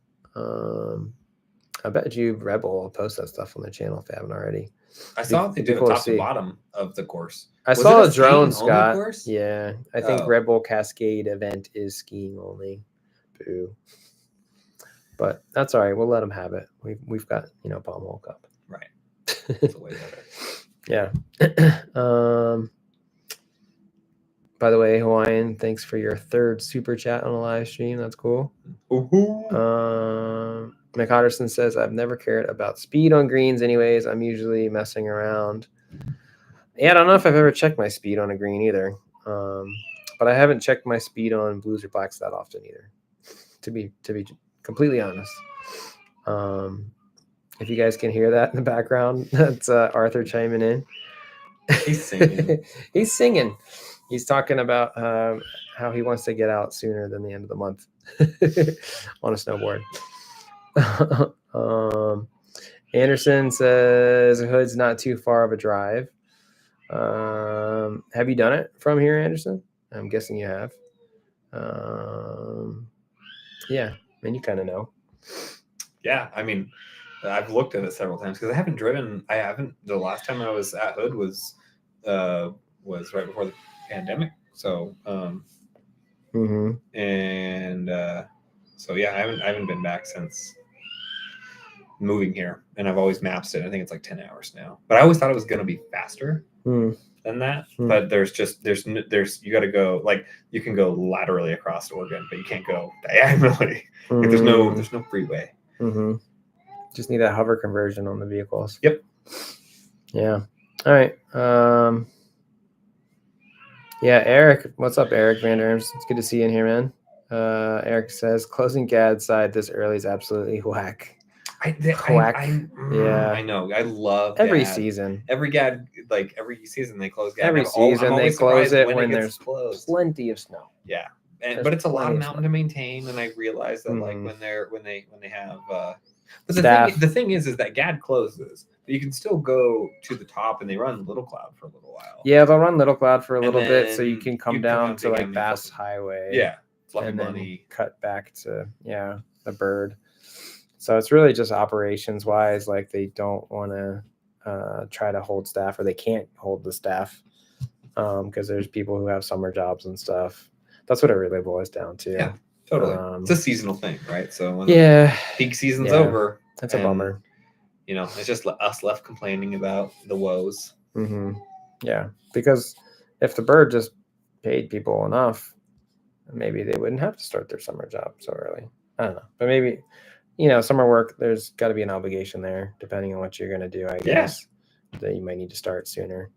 I bet you Red Bull will post that stuff on their channel if they haven't already. I saw they did top to bottom of the course. I saw a drone, Scott. Yeah, I think Red Bull Cascade event is skiing only. Boo. But that's all right. We'll let them have it. We've got Palm Hole Cup. Right. That's way better. Yeah. By the way, Hawaiian, thanks for your third super chat on a live stream. That's cool. Mick Hodderson says, I've never cared about speed on greens anyways. I'm usually messing around. Yeah, I don't know if I've ever checked my speed on a green either. But I haven't checked my speed on blues or blacks that often either, to be completely honest. If you guys can hear that in the background, that's Arthur chiming in. He's singing. He's singing. He's talking about how he wants to get out sooner than the end of the month on a snowboard. Anderson says Hood's not too far of a drive. Have you done it from here, Anderson? I'm guessing you have. Yeah, I mean, you kind of know. Yeah, I mean, I've looked at it several times because I haven't driven. I haven't. The last time I was at Hood was right before the pandemic. So, and so yeah, I haven't been back since moving here, and I've always mapped it. I think it's like 10 hours now, but I always thought it was going to be faster than that. But there's you got to go, like, you can go laterally across Oregon, but you can't go diagonally. Like, there's no freeway. Just need a hover conversion on the vehicles. Yep. Yeah. All right. Yeah, Eric. What's up, Eric Vanderhams? It's good to see you in here, man. Eric says closing GAD side this early is absolutely whack. Yeah, I know. I love every GAD. Season. Every GAD, like every season they close GAD. Every season they close it when there's closed. Plenty of snow. Yeah, but it's a lot of mountain to maintain, and I realize that like when they have but the thing is that GAD closes, but you can still go to the top, and they run Little Cloud for a little while. Yeah, they'll run Little Cloud for a little bit, so you can come down to like Bass Highway. Yeah, Fluffy Bunny. Cut back to the Bird. So it's really just operations wise, like they don't want to try to hold staff, or they can't hold the staff because there's people who have summer jobs and stuff. That's what it really boils down to. Yeah, totally. It's a seasonal thing, right? So when the peak season's over, that's a bummer. You know, it's just us left complaining about the woes. Yeah, because if the Bird just paid people enough, maybe they wouldn't have to start their summer job so early. I don't know, but maybe. Summer work, there's got to be an obligation there, depending on what you're going to do, I guess, that you might need to start sooner.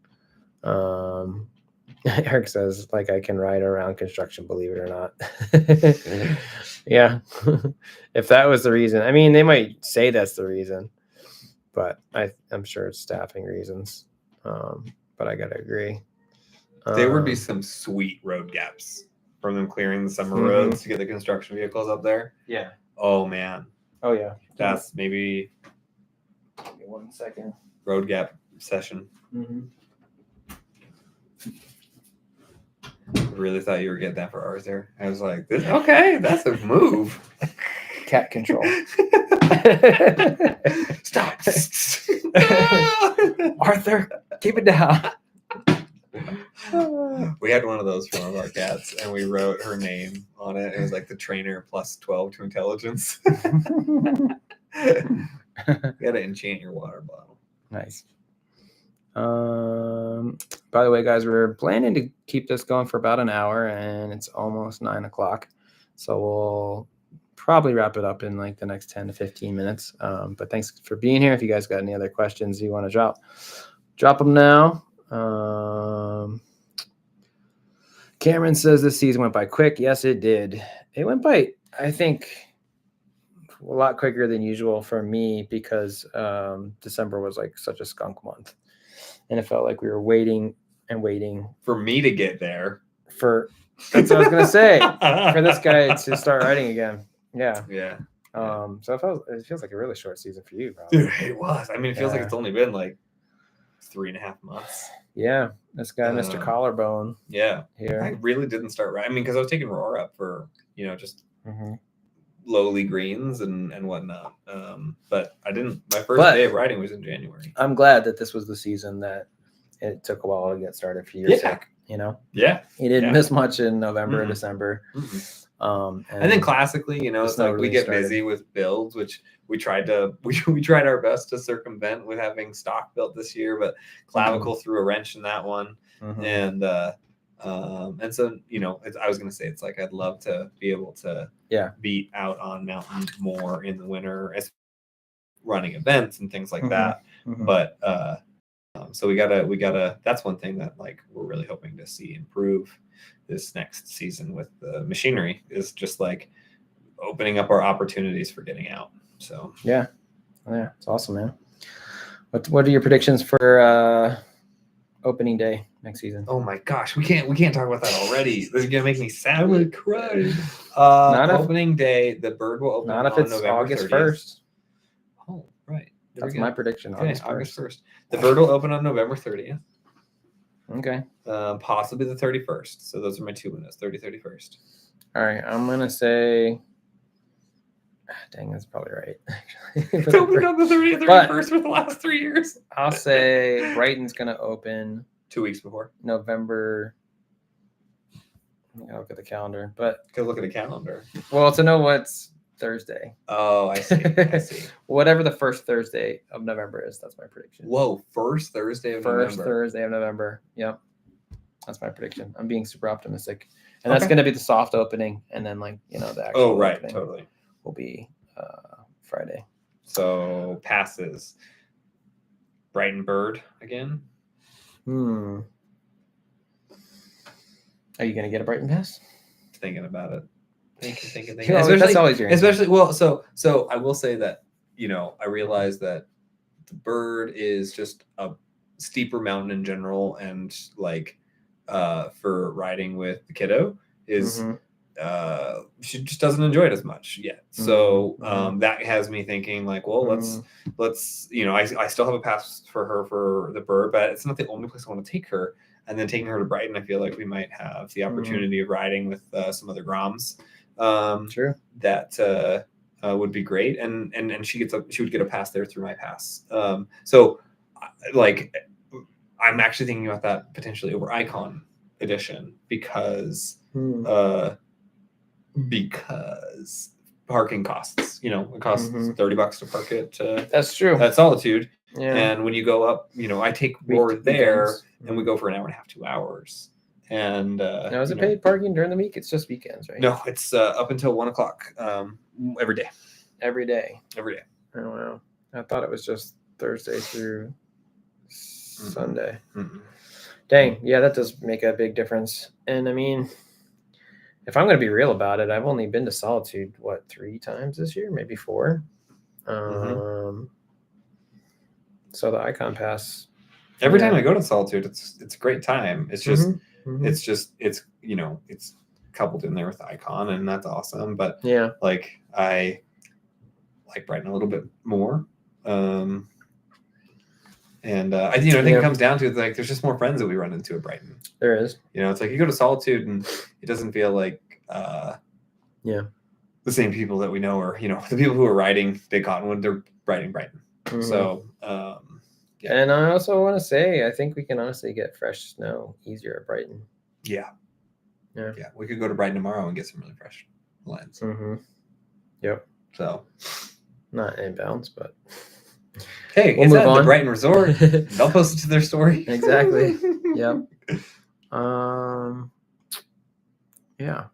Eric says, like, I can ride around construction, believe it or not. Yeah. If that was the reason, I mean, they might say that's the reason, but I'm sure it's staffing reasons. But I got to agree. There would be some sweet road gaps from them clearing the summer roads to get the construction vehicles up there. Yeah. Oh, man. Oh, yeah. That's maybe. Give me 1 second. Road gap session. I really thought you were getting that for Arthur. I was like, okay, that's a move. Cat control. Stop. Arthur, keep it down. We had one of those for one of our cats, and we wrote her name on it. It was like the trainer plus 12 to intelligence. You gotta enchant your water bottle. Nice. By the way, guys, we're planning to keep this going for about an hour, and it's almost 9 o'clock. So we'll probably wrap it up in like the next 10 to 15 minutes. But thanks for being here. If you guys got any other questions you want to drop them now. Cameron says this season went by quick. Yes, it did. It went by, I think, a lot quicker than usual for me because December was like such a skunk month. And it felt like we were waiting and waiting. For me to get there. That's what I was going to say. For this guy to start riding again. Yeah. Yeah. So it feels like a really short season for you, probably. Dude, it was. I mean, it feels like it's only been like 3.5 months. Yeah, this guy, Mr. Collarbone. Yeah, here. I really didn't start riding. I mean, because I was taking Roar up for just lowly greens and whatnot. But I didn't. My first day of riding was in January. I'm glad that this was the season that it took a while to get started for your sake. Yeah, you didn't miss much in November and December. And then classically, it's like we get busy with builds, which we tried our best to circumvent with having stock built this year, but clavicle threw a wrench in that one. And so, I was going to say, it's like, I'd love to be able to be out on mountain more in the winter as running events and things like that. But, so we gotta, that's one thing that like, we're really hoping to see improve this next season with the machinery is just like opening up our opportunities for getting out. So yeah, Yeah, it's awesome, man. What are your predictions for opening day next season? Oh my gosh, we can't talk about that already. This is gonna make me sad. I'm gonna cry. Opening day, the bird will open Not if on it's November August 30th. 1st. Oh, right. There That's we go. my prediction. Okay, August 1st. The bird will open on November 30th. Okay. Possibly the 31st. So those are my 2 windows, 30, 31st. All right. I'm going to say, dang, that's probably right. It's opened on the 30th, 31st for the last 3 years. I'll say Brighton's going to open 2 weeks before. November. I'll look at the calendar, but Go look at the calendar. Well, to know what's Thursday. Oh, I see. Whatever the first Thursday of November is, that's my prediction. Whoa, first Thursday of November. First Thursday of November. Yep. That's my prediction. I'm being super optimistic. And that's going to be the soft opening. And then, the actual opening totally. will be Friday. So, passes. Brighton Bird again? Are you going to get a Brighton pass? Thinking about it. Thinking. That's always your answer. Especially, well, so I will say that, I realize that the bird is just a steeper mountain in general, and for riding with the kiddo is she just doesn't enjoy it as much yet. So that has me thinking let's I still have a pass for her for the bird, but it's not the only place I want to take her. And then taking her to Brighton, I feel like we might have the opportunity of riding with some other Groms. True. That would be great, and she would get a pass there through my pass. So I'm actually thinking about that potentially over Icon Edition because parking costs. It costs $30 to park it. That's true. At Solitude. Yeah. And when you go up, I take board there, and we go for an hour and a half, 2 hours. And now, is it paid parking during the week? It's just weekends, right? No, it's up until 1:00 every day. Every day. Every day. Oh wow! I thought it was just Thursday through Sunday. Dang, yeah, that does make a big difference. And I mean, if I'm going to be real about it, I've only been to Solitude 3 times this year, maybe 4. So the Icon Pass. Every time I go to Solitude, it's a great time. It's just it's coupled in there with Icon, and that's awesome. But I like Brighton a little bit more. And I think it comes down to there's just more friends that we run into at Brighton. There is. It's you go to Solitude and it doesn't feel like the same people that we know, or the people who are riding Big Cottonwood, they're riding Brighton. So and I also want to say I think we can honestly get fresh snow easier at Brighton. Yeah, we could go to Brighton tomorrow and get some really fresh lines. Yep. So not inbounds, but hey, we'll it's move at on. the Brighton Resort. They'll post it to their story. Exactly. Yep. Yeah.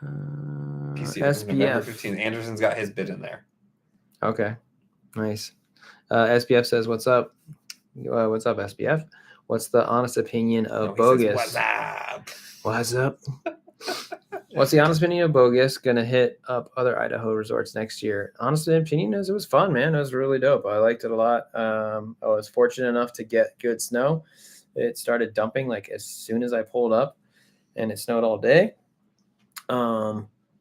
November 15th. Anderson's got his bid in there. Okay. Nice. SPF says, "What's up? What's up, SPF? What's the honest opinion of Bogus? What's up? What's up? What's the honest opinion of Bogus? Gonna hit up other Idaho resorts next year? Honest opinion is it was fun, man. It was really dope. I liked it a lot. I was fortunate enough to get good snow. It started dumping as soon as I pulled up, and it snowed all day.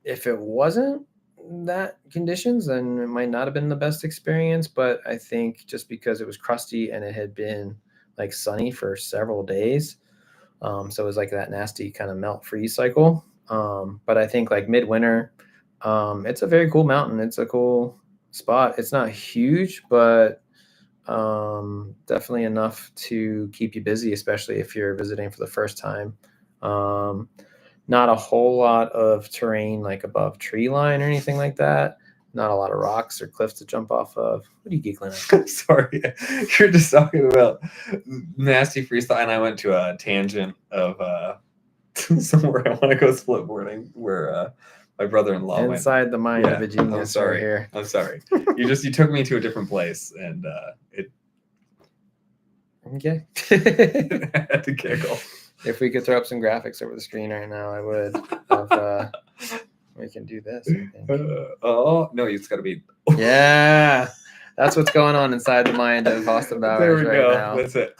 If it wasn't that conditions, then it might not have been the best experience, but I think just because it was crusty and it had been sunny for several days, so it was that nasty kind of melt freeze cycle. But I think midwinter, it's a very cool mountain. It's a cool spot. It's not huge, but definitely enough to keep you busy, especially if you're visiting for the first time. Not a whole lot of terrain above tree line or anything like that. Not a lot of rocks or cliffs to jump off of. What are you giggling at? Sorry, you're just talking about nasty freestyle, and I went to a tangent of somewhere I want to go split boarding where my brother-in-law went. Inside the mind of a genius. I'm sorry. Right here. I'm sorry. You took me to a different place, and it. Okay. I had to giggle. If we could throw up some graphics over the screen right now, I would. We can do this. I think. Oh no, it's got to be. Yeah. That's what's going on inside the mind of Austin Bowers There we right go. now. That's it.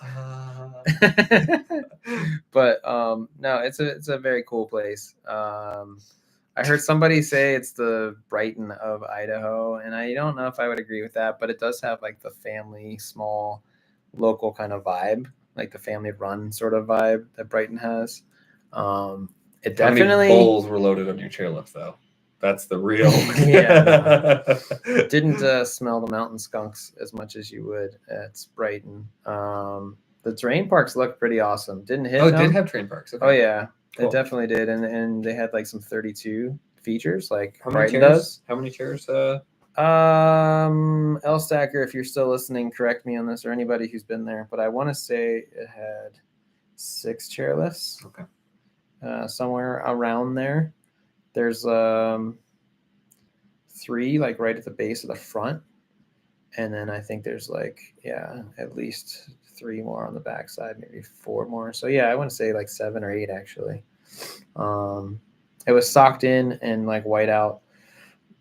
But no, it's a very cool place. I heard somebody say it's the Brighton of Idaho, and I don't know if I would agree with that, but it does have like the family, small, local kind of vibe, like the family run sort of vibe that Brighton has. It How definitely many bowls were loaded on your chairlift, though? That's the real. Didn't smell the mountain skunks as much as you would at Brighton. The terrain parks look pretty awesome. Didn't hit. Oh, it them. did have terrain parks. Okay. Oh yeah, Cool. it definitely did, and they had like some 32 features like How many Brighton chairs? does. How many chairs? L Stacker, if you're still listening, correct me on this, or anybody who's been there, but I want to say it had 6 chairlifts. Okay. Somewhere around there. There's 3 like right at the base of the front, and then I think there's like at least 3 more on the back side, maybe 4 more. So yeah, I want to say like 7 or 8 actually. It was socked in and like white out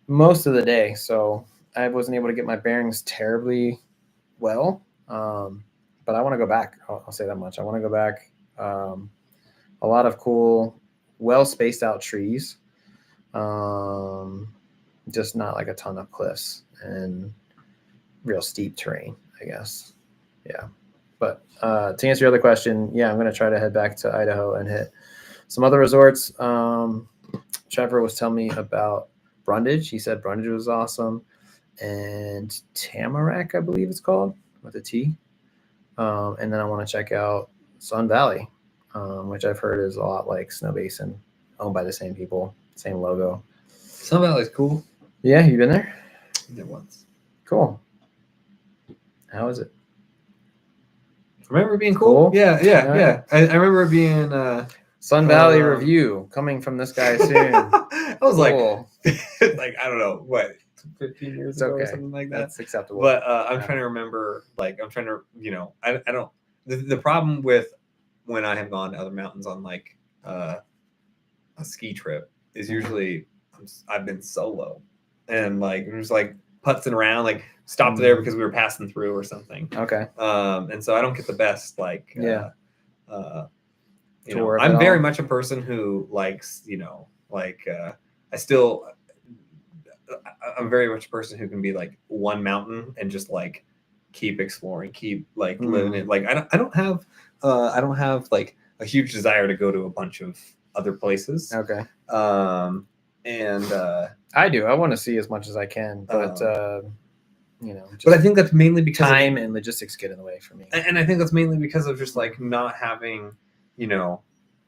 most of the day, so I wasn't able to get my bearings terribly well. But I want to go back. I'll say that much. I want to go back. A lot of cool, well spaced out trees. Just not like a ton of cliffs and real steep terrain, I guess. Yeah. But to answer your other question, yeah, I'm going to try to head back to Idaho and hit some other resorts. Trevor was telling me about Brundage. He said Brundage was awesome. And Tamarack, I believe it's called, with a T. And then I want to check out Sun Valley, which I've heard is a lot like Snow Basin, owned by the same people, same logo. Sun Valley's cool. Yeah, you been there? There once. Cool. How is it? Remember it being cool? Yeah. I remember it being Sun Valley review coming from this guy soon. I was cool. like I don't know what 15 years ago or something like that. That's acceptable. But I'm trying to remember. Like I'm trying to, I don't. The problem with when I have gone to other mountains on like a ski trip is usually I've been solo and like I'm just like putzing around, like stopped there because we were passing through or something. Okay. And so I don't get the best like tour. I'm very much a person who likes, I'm very much a person who can be like one mountain and just like keep exploring, keep like living it. Like I don't have like a huge desire to go to a bunch of other places. Okay. And I do. I want to see as much as I can, but but I think that's mainly because time and logistics get in the way for me. And I think that's mainly because of just like not having,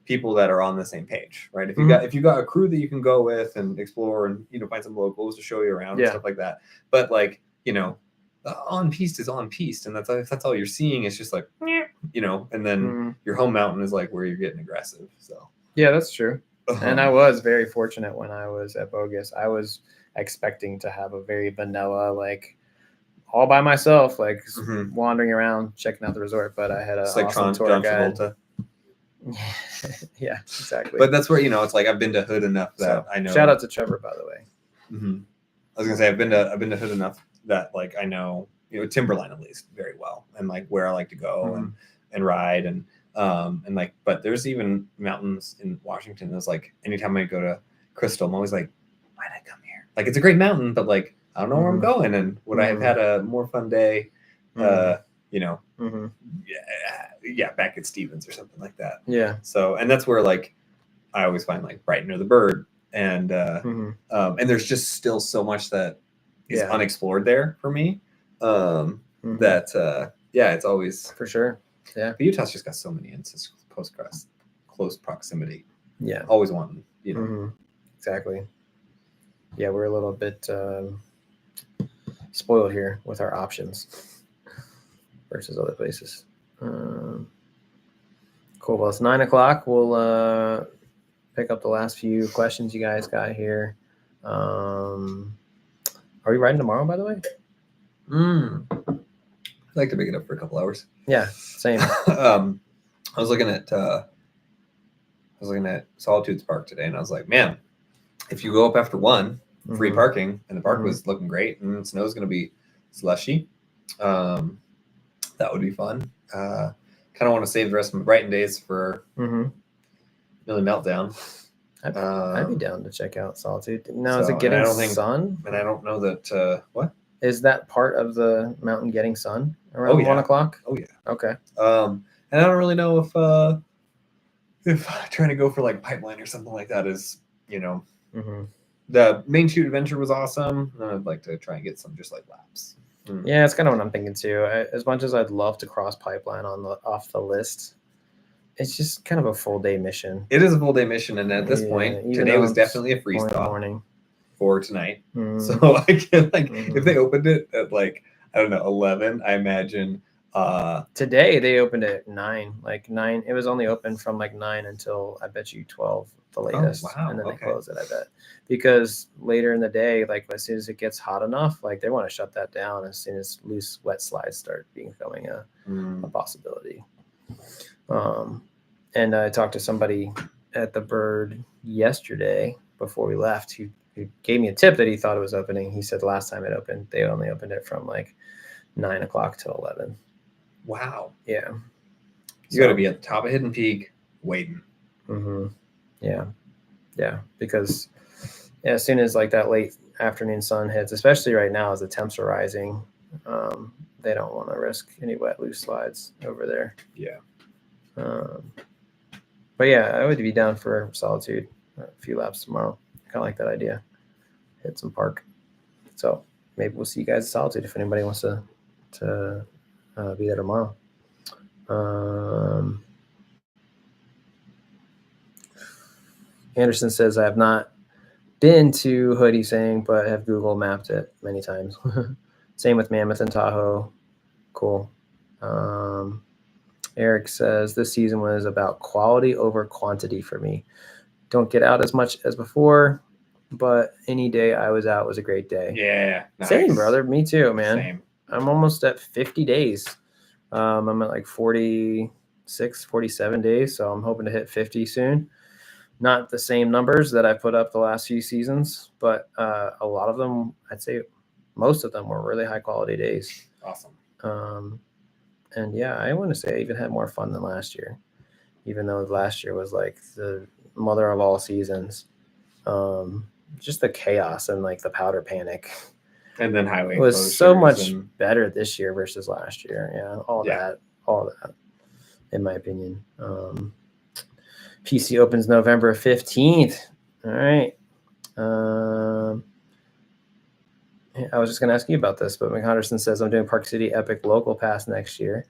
people that are on the same page, right? If you got a crew that you can go with and explore and find some locals to show you around and stuff like that. But like, on piste is on piste, and that's all you're seeing. It's just like, and then your home mountain is like where you're getting aggressive. So yeah, that's true. And I was very fortunate when I was at Bogus. I was expecting to have a very vanilla, like all by myself, like wandering around checking out the resort. But I had a awesome tour guide. Yeah, exactly. But that's where it's like I've been to Hood enough that I know. Shout out to Trevor, by the way. I was gonna say I've been to Hood enough that like I know Timberline at least very well, and like where I like to go and ride and like, but there's even mountains in Washington that's like anytime I go to Crystal, I'm always like, why'd I come here? Like it's a great mountain, but like I don't know where I'm going, and would I have had a more fun day? Back at Stevens or something like that. Yeah. So, and that's where like I always find like Brighton or the Bird, and there's just still so much that is unexplored there for me. That it's always for sure. Yeah. But Utah's just got so many instances close proximity. Yeah. Always wanting, Exactly. Yeah, we're a little bit spoiled here with our options versus other places. Cool. Well, it's 9:00. We'll pick up the last few questions you guys got here. Are we riding tomorrow, by the way? I'd like to make it up for a couple hours. Yeah, same. I was looking at Solitudes Park today, and I was like, man, if you go up after 1, free parking, and the park was looking great, and snow's going to be slushy. That would be fun. Kind of want to save the rest of my Brighton days for Millie Meltdown. I'd be down to check out Solitude. Now, is it and I getting don't think- sun? And I don't know that what? Is that part of the mountain getting sun around 1 o'clock? Oh yeah. Okay. And I don't really know if trying to go for like pipeline or something like that is, the main shoot adventure was awesome. And I'd like to try and get some just like laps. Yeah, it's kind of what I'm thinking too. As much as I'd love to cross pipeline off the list, it's just kind of a full day mission. It is a full day mission, and at this point, today was definitely a freeze thaw morning for tonight. So I can if they opened it at like I don't know 11, I imagine. Today they opened it at 9. Like 9, it was only open from like 9 until I bet you 12, the latest, and then they close it. I bet because later in the day, like as soon as it gets hot enough, like they want to shut that down as soon as loose wet slides start becoming a possibility. And I talked to somebody at the Bird yesterday before we left who gave me a tip that he thought it was opening. He said last time it opened, they only opened it from like 9 o'clock till 11. Wow. Yeah. You got to be at the top of Hidden Peak waiting. Yeah. Because as soon as like that late afternoon sun hits, especially right now as the temps are rising, they don't want to risk any wet loose slides over there. Yeah. But yeah, I would be down for Solitude. A few laps tomorrow. Kind of like that idea. Hit some park. So maybe we'll see you guys at Solitude if anybody wants to be there tomorrow. Anderson says, I have not been to Hoodie Saying, but have Google mapped it many times. Same with Mammoth and Tahoe. Cool. Eric says, this season was about quality over quantity for me. Don't get out as much as before, but any day I was out was a great day. Yeah. Nice. Same, brother. Me too, man. Same. I'm almost at 50 days. I'm at like 46, 47 days, so I'm hoping to hit 50 soon. Not the same numbers that I put up the last few seasons, but a lot of them, I'd say most of them were really high quality days. Awesome. And yeah, I want to say I even had more fun than last year, even though last year was like the mother of all seasons. Just the chaos and like the powder panic. And then highway was so much better this year versus last year. Yeah, all that, in my opinion. PC opens November 15th. All right. I was just going to ask you about this, but McHenderson says I'm doing Park City Epic Local Pass next year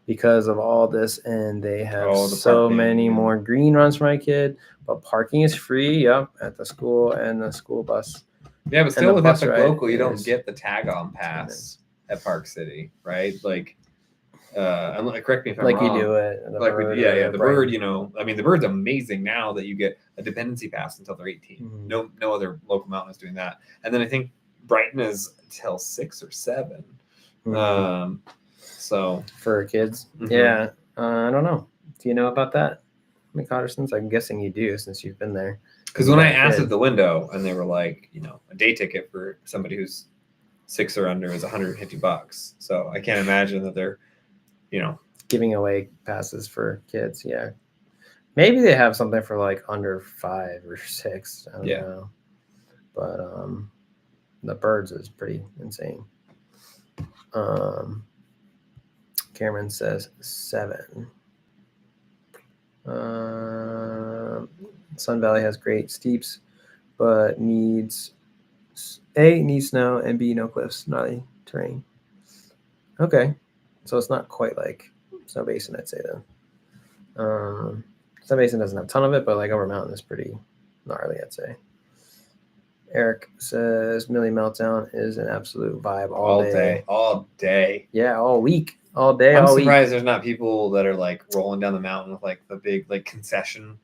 because of all this, and they have so many more green runs for my kid, but parking is free. Yep, at the school and the school bus. Yeah, but still with Epic Local, you don't get the tag-on pass at Park City, right? Like, correct me if I'm wrong. Like you do it. The Bird, the Bird's amazing now that you get a dependency pass until they're 18. No other local mountain is doing that. And then I think Brighton is until 6 or 7. So for kids, yeah. I don't know. Do you know about that, McHenderson's? I'm guessing you do since you've been there. Because when I asked at the window, and they were like, a day ticket for somebody who's 6 or under is $150. So I can't imagine that they're, giving away passes for kids. Yeah, maybe they have something for like under 5 or 6. I don't know. But the Birds is pretty insane. Cameron says 7. Sun Valley has great steeps, but needs snow, and B, no cliffs, gnarly terrain. Okay, so it's not quite like Snow Basin, I'd say then. Snow Basin doesn't have a ton of it, but like Over Mountain is pretty gnarly, I'd say. Eric says Millie Meltdown is an absolute vibe all day. Yeah, all week, all day, I'm all week. I'm surprised there's not people that are like rolling down the mountain with like the big like concession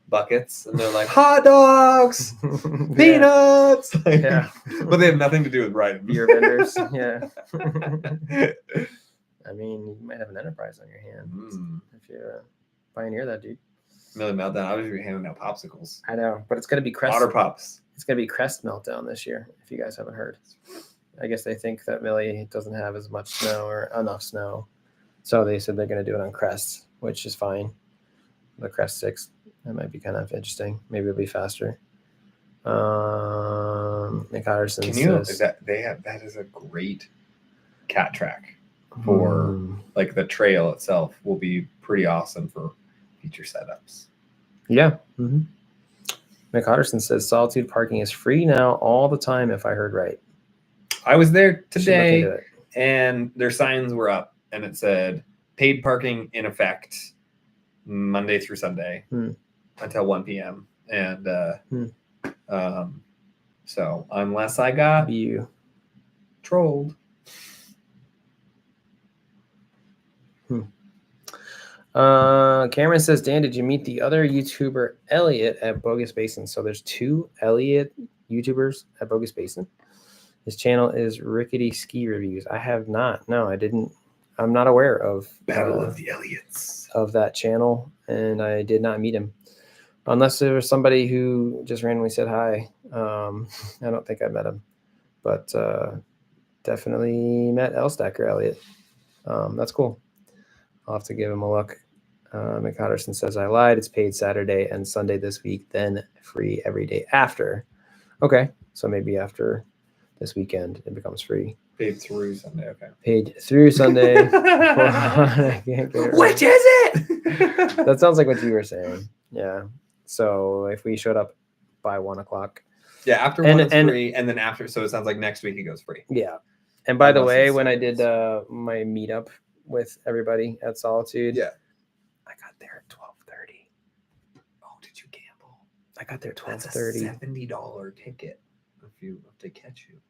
buckets, and they're like hot dogs, peanuts. Yeah, but they have nothing to do with Brighton. Beer vendors. Yeah. I mean, you might have an enterprise on your hands if you pioneer that, dude. Millie Meltdown. I was handing out popsicles. I know, but it's gonna be Crest. Water pops. It's gonna be Crest Meltdown this year. If you guys haven't heard, I guess they think that Millie doesn't have as much snow or enough snow. So they said they're going to do it on Crest, which is fine. The Crest 6, that might be kind of interesting. Maybe it'll be faster. Nick Hodderson says that is a great cat track for like the trail itself will be pretty awesome for future setups. Yeah. Mm-hmm. Nick Hodderson says Solitude parking is free now all the time, if I heard right. I was there today and their signs were up and it said paid parking in effect Monday through Sunday until 1 p.m. And so unless I got trolled. Cameron says, Dan, did you meet the other YouTuber Elliot at Bogus Basin? So there's 2 Elliot YouTubers at Bogus Basin. His channel is Rickety Ski Reviews. I have not. No, I didn't. I'm not aware of Battle of the Elliots of that channel, and I did not meet him. Unless there was somebody who just randomly said hi. I don't think I met him, but definitely met Elstacker Elliot. That's cool. I'll have to give him a look. Mick Hodderson says, I lied. It's paid Saturday and Sunday this week, then free every day after. Okay, so maybe after this weekend, it becomes free. Paid through Sunday, okay. Paid through Sunday. I can't get it right. Which is it? That sounds like what you were saying. Yeah. So if we showed up by 1 o'clock. Yeah, after 1 it's free, and then after, so it sounds like next week it goes free. Yeah. And by the way, when I did my meetup with everybody at Solitude, I got there at 12:30. Oh, did you gamble? I got there at 12:30. That's a $70 ticket if they catch you.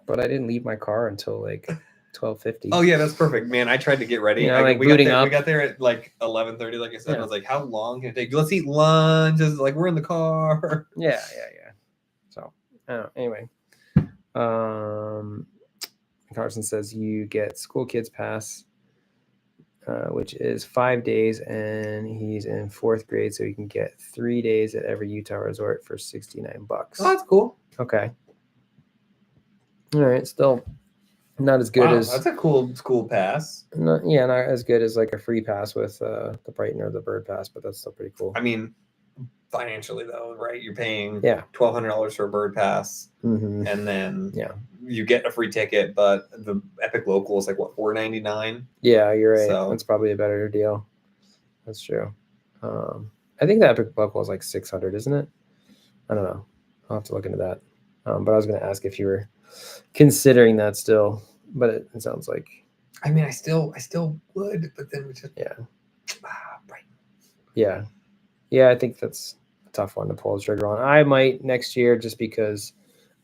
But I didn't leave my car until like 12:50. Oh yeah, that's perfect, man. I tried to get ready. You know, like we got there at like 11:30, like I said. I was like, how long can it take? Let's eat lunch. It's like we're in the car. Yeah. So anyway, Carson says you get school kids pass, which is 5 days, and he's in 4th grade, so you can get 3 days at every Utah resort for $69. Oh, that's cool. Okay. All right, still not as good as that's a cool school pass. Not as good as like a free pass with the Brighton or the Bird Pass, but that's still pretty cool. I mean, financially though, right? You're paying $1,200 for a Bird Pass, and then you get a free ticket, but the Epic Local is like what, $4.99? Yeah, you're right. So that's probably a better deal. That's true. I think the Epic Local is like $600, isn't it? I don't know. I'll have to look into that. But I was going to ask if you were considering that still, but it sounds like. I mean, I still would, but then we just right. Yeah. I think that's a tough one to pull the trigger on. I might next year just because,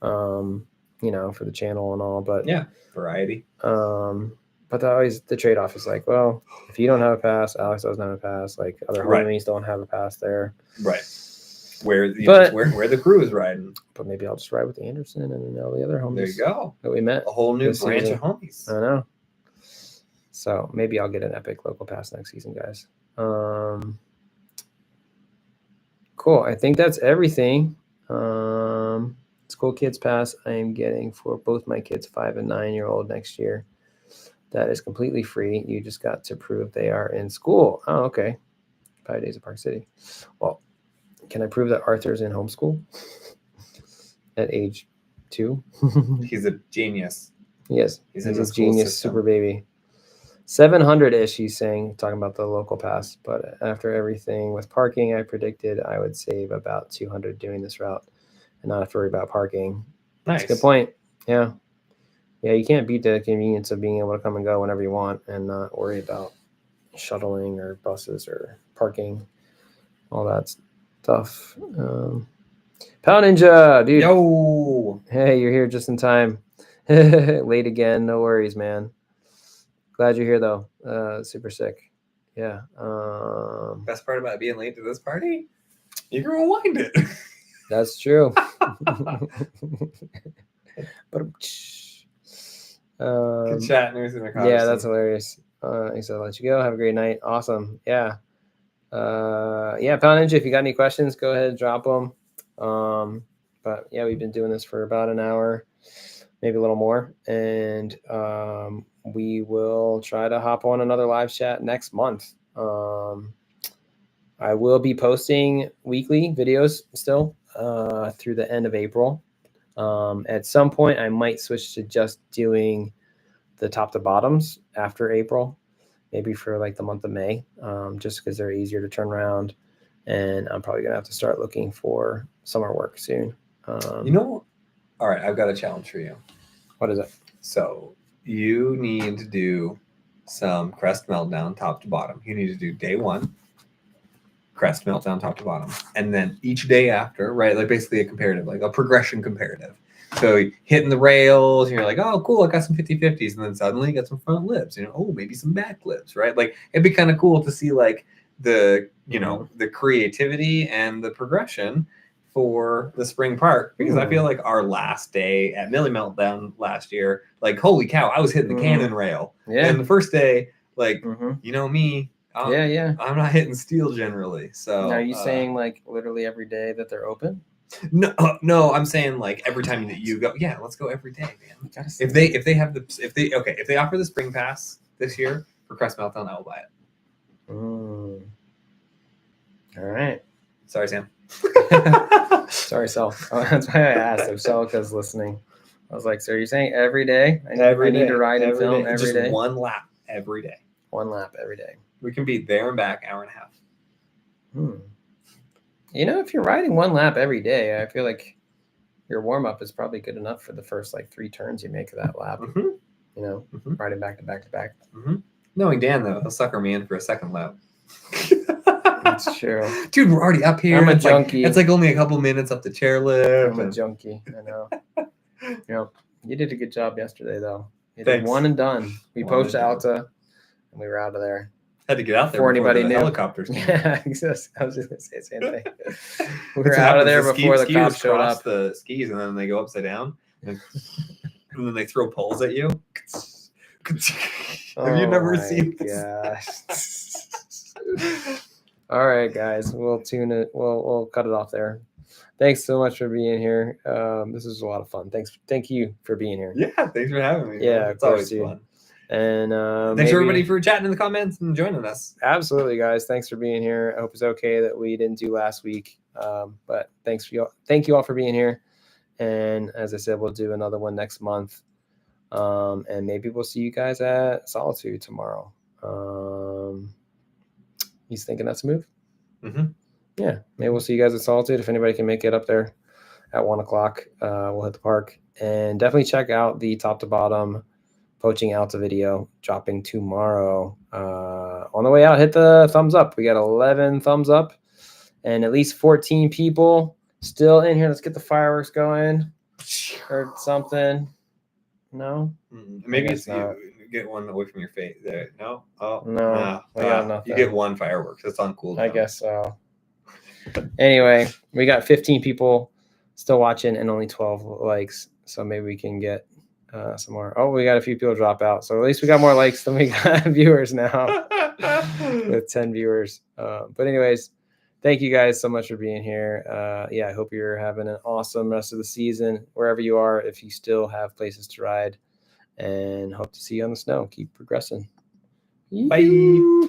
for the channel and all. But variety. But the trade off is like, well, if you don't have a pass, Alex doesn't have a pass. Like other homies don't have a pass there. Right. Where the crew is riding. But maybe I'll just ride with Anderson and then all the other homies. There you go. That we met. A whole new branch of homies. I know. So maybe I'll get an Epic Local Pass next season, guys. Cool. I think that's everything. School Kids Pass I am getting for both my kids, 5 and 9-year-old next year. That is completely free. You just got to prove they are in school. Oh, okay. 5 days at Park City. Well, can I prove that Arthur's in homeschool at age 2? He's a genius. Yes, he's a genius super baby. 700-ish, he's saying, talking about the local pass. But after everything with parking, I predicted I would save about 200 doing this route and not have to worry about parking. Nice. That's a good point. Yeah. Yeah, you can't beat the convenience of being able to come and go whenever you want and not worry about shuttling or buses or parking, all that stuff. Pow Ninja, dude. Yo. Hey, you're here just in time. Late again. No worries, man. Glad you're here though. Super sick. Yeah. Best part about being late to this party, you can rewind it. That's true. But good chat. Yeah, that's hilarious. He said, "I'll let you go. Have a great night." Awesome. Yeah. Pound Ninja, if you got any questions, go ahead and drop them. But yeah, we've been doing this for about an hour. maybe a little more. And we will try to hop on another live chat next month. I will be posting weekly videos still through the end of April. At some point, I might switch to just doing the top to bottoms after April, maybe for like the month of May, just because they're easier to turn around. And I'm probably going to have to start looking for summer work soon. All right, I've got a challenge for you. What is it? So you need to do some crest meltdown top to bottom. You need to do day 1. Crest meltdown top to bottom, and then each day after, right, like basically a comparative, like a progression comparative. So hitting the rails, you're like, oh cool, I got some 50-50s, and then suddenly you got some front lips, oh, maybe some back lips, right? Like it'd be kind of cool to see like the the creativity and the progression for the spring park, because I feel like our last day at Millie Meltdown last year, like holy cow, I was hitting the cannon rail. And the first day, like you know me, I'm not hitting steel generally. So now, are you saying like literally every day that they're open? No, I'm saying like every time that you go, let's go every day, man. If they offer the spring pass this year for Crest Meltdown, I will buy it. All right. Sorry, Sam. Sorry, Sel. That's why I asked if Celica's listening. I was like, so you're saying every day? I need to ride and film every day? Just one lap every day. One lap every day. We can be there and back hour and a half. If you're riding one lap every day, I feel like your warm up is probably good enough for the first like 3 turns you make of that lap. Riding back to back to back. Knowing Dan though, he'll sucker me in for a second lap. That's true. Dude, we're already up here. I'm a junkie. It's like only a couple minutes up the chairlift. I'm a junkie. I know. You did a good job yesterday though. You did one and done. We posted Alta and we were out of there. Had to get out there before anybody the knew. Helicopters came. Yeah, I was just going to say the same thing. We were out of there before the cops showed up. The skis and then they go upside down and then they throw poles at you. Have you never seen this? All right, guys, we'll tune it. We'll cut it off there. Thanks so much for being here. This was a lot of fun. Thank you for being here. Yeah, thanks for having me. Yeah, it's always fun. And thanks everybody for chatting in the comments and joining us. Absolutely, guys. Thanks for being here. I hope it's okay that we didn't do last week. But thank you all for being here. And as I said, we'll do another one next month. And maybe we'll see you guys at Solitude tomorrow. He's thinking that's a move. Yeah, maybe we'll see you guys at Solitude. If anybody can make it up there at 1:00, we'll hit the park. And definitely check out the top to bottom Poaching Alta video dropping tomorrow. On the way out, hit the thumbs up. We got 11 thumbs up and at least 14 people still in here. Let's get the fireworks going or something. No? Maybe it's you get one away from your face there. No? Oh, no. We got nothing. You get one fireworks. That's uncool. I guess so. Anyway, we got 15 people still watching and only 12 likes. So maybe we can get some more. Oh, we got a few people drop out. So at least we got more likes than we got viewers now with 10 viewers. But anyways, thank you guys so much for being here. I hope you're having an awesome rest of the season, wherever you are, if you still have places to ride, and hope to see you on the snow. Keep progressing. Bye.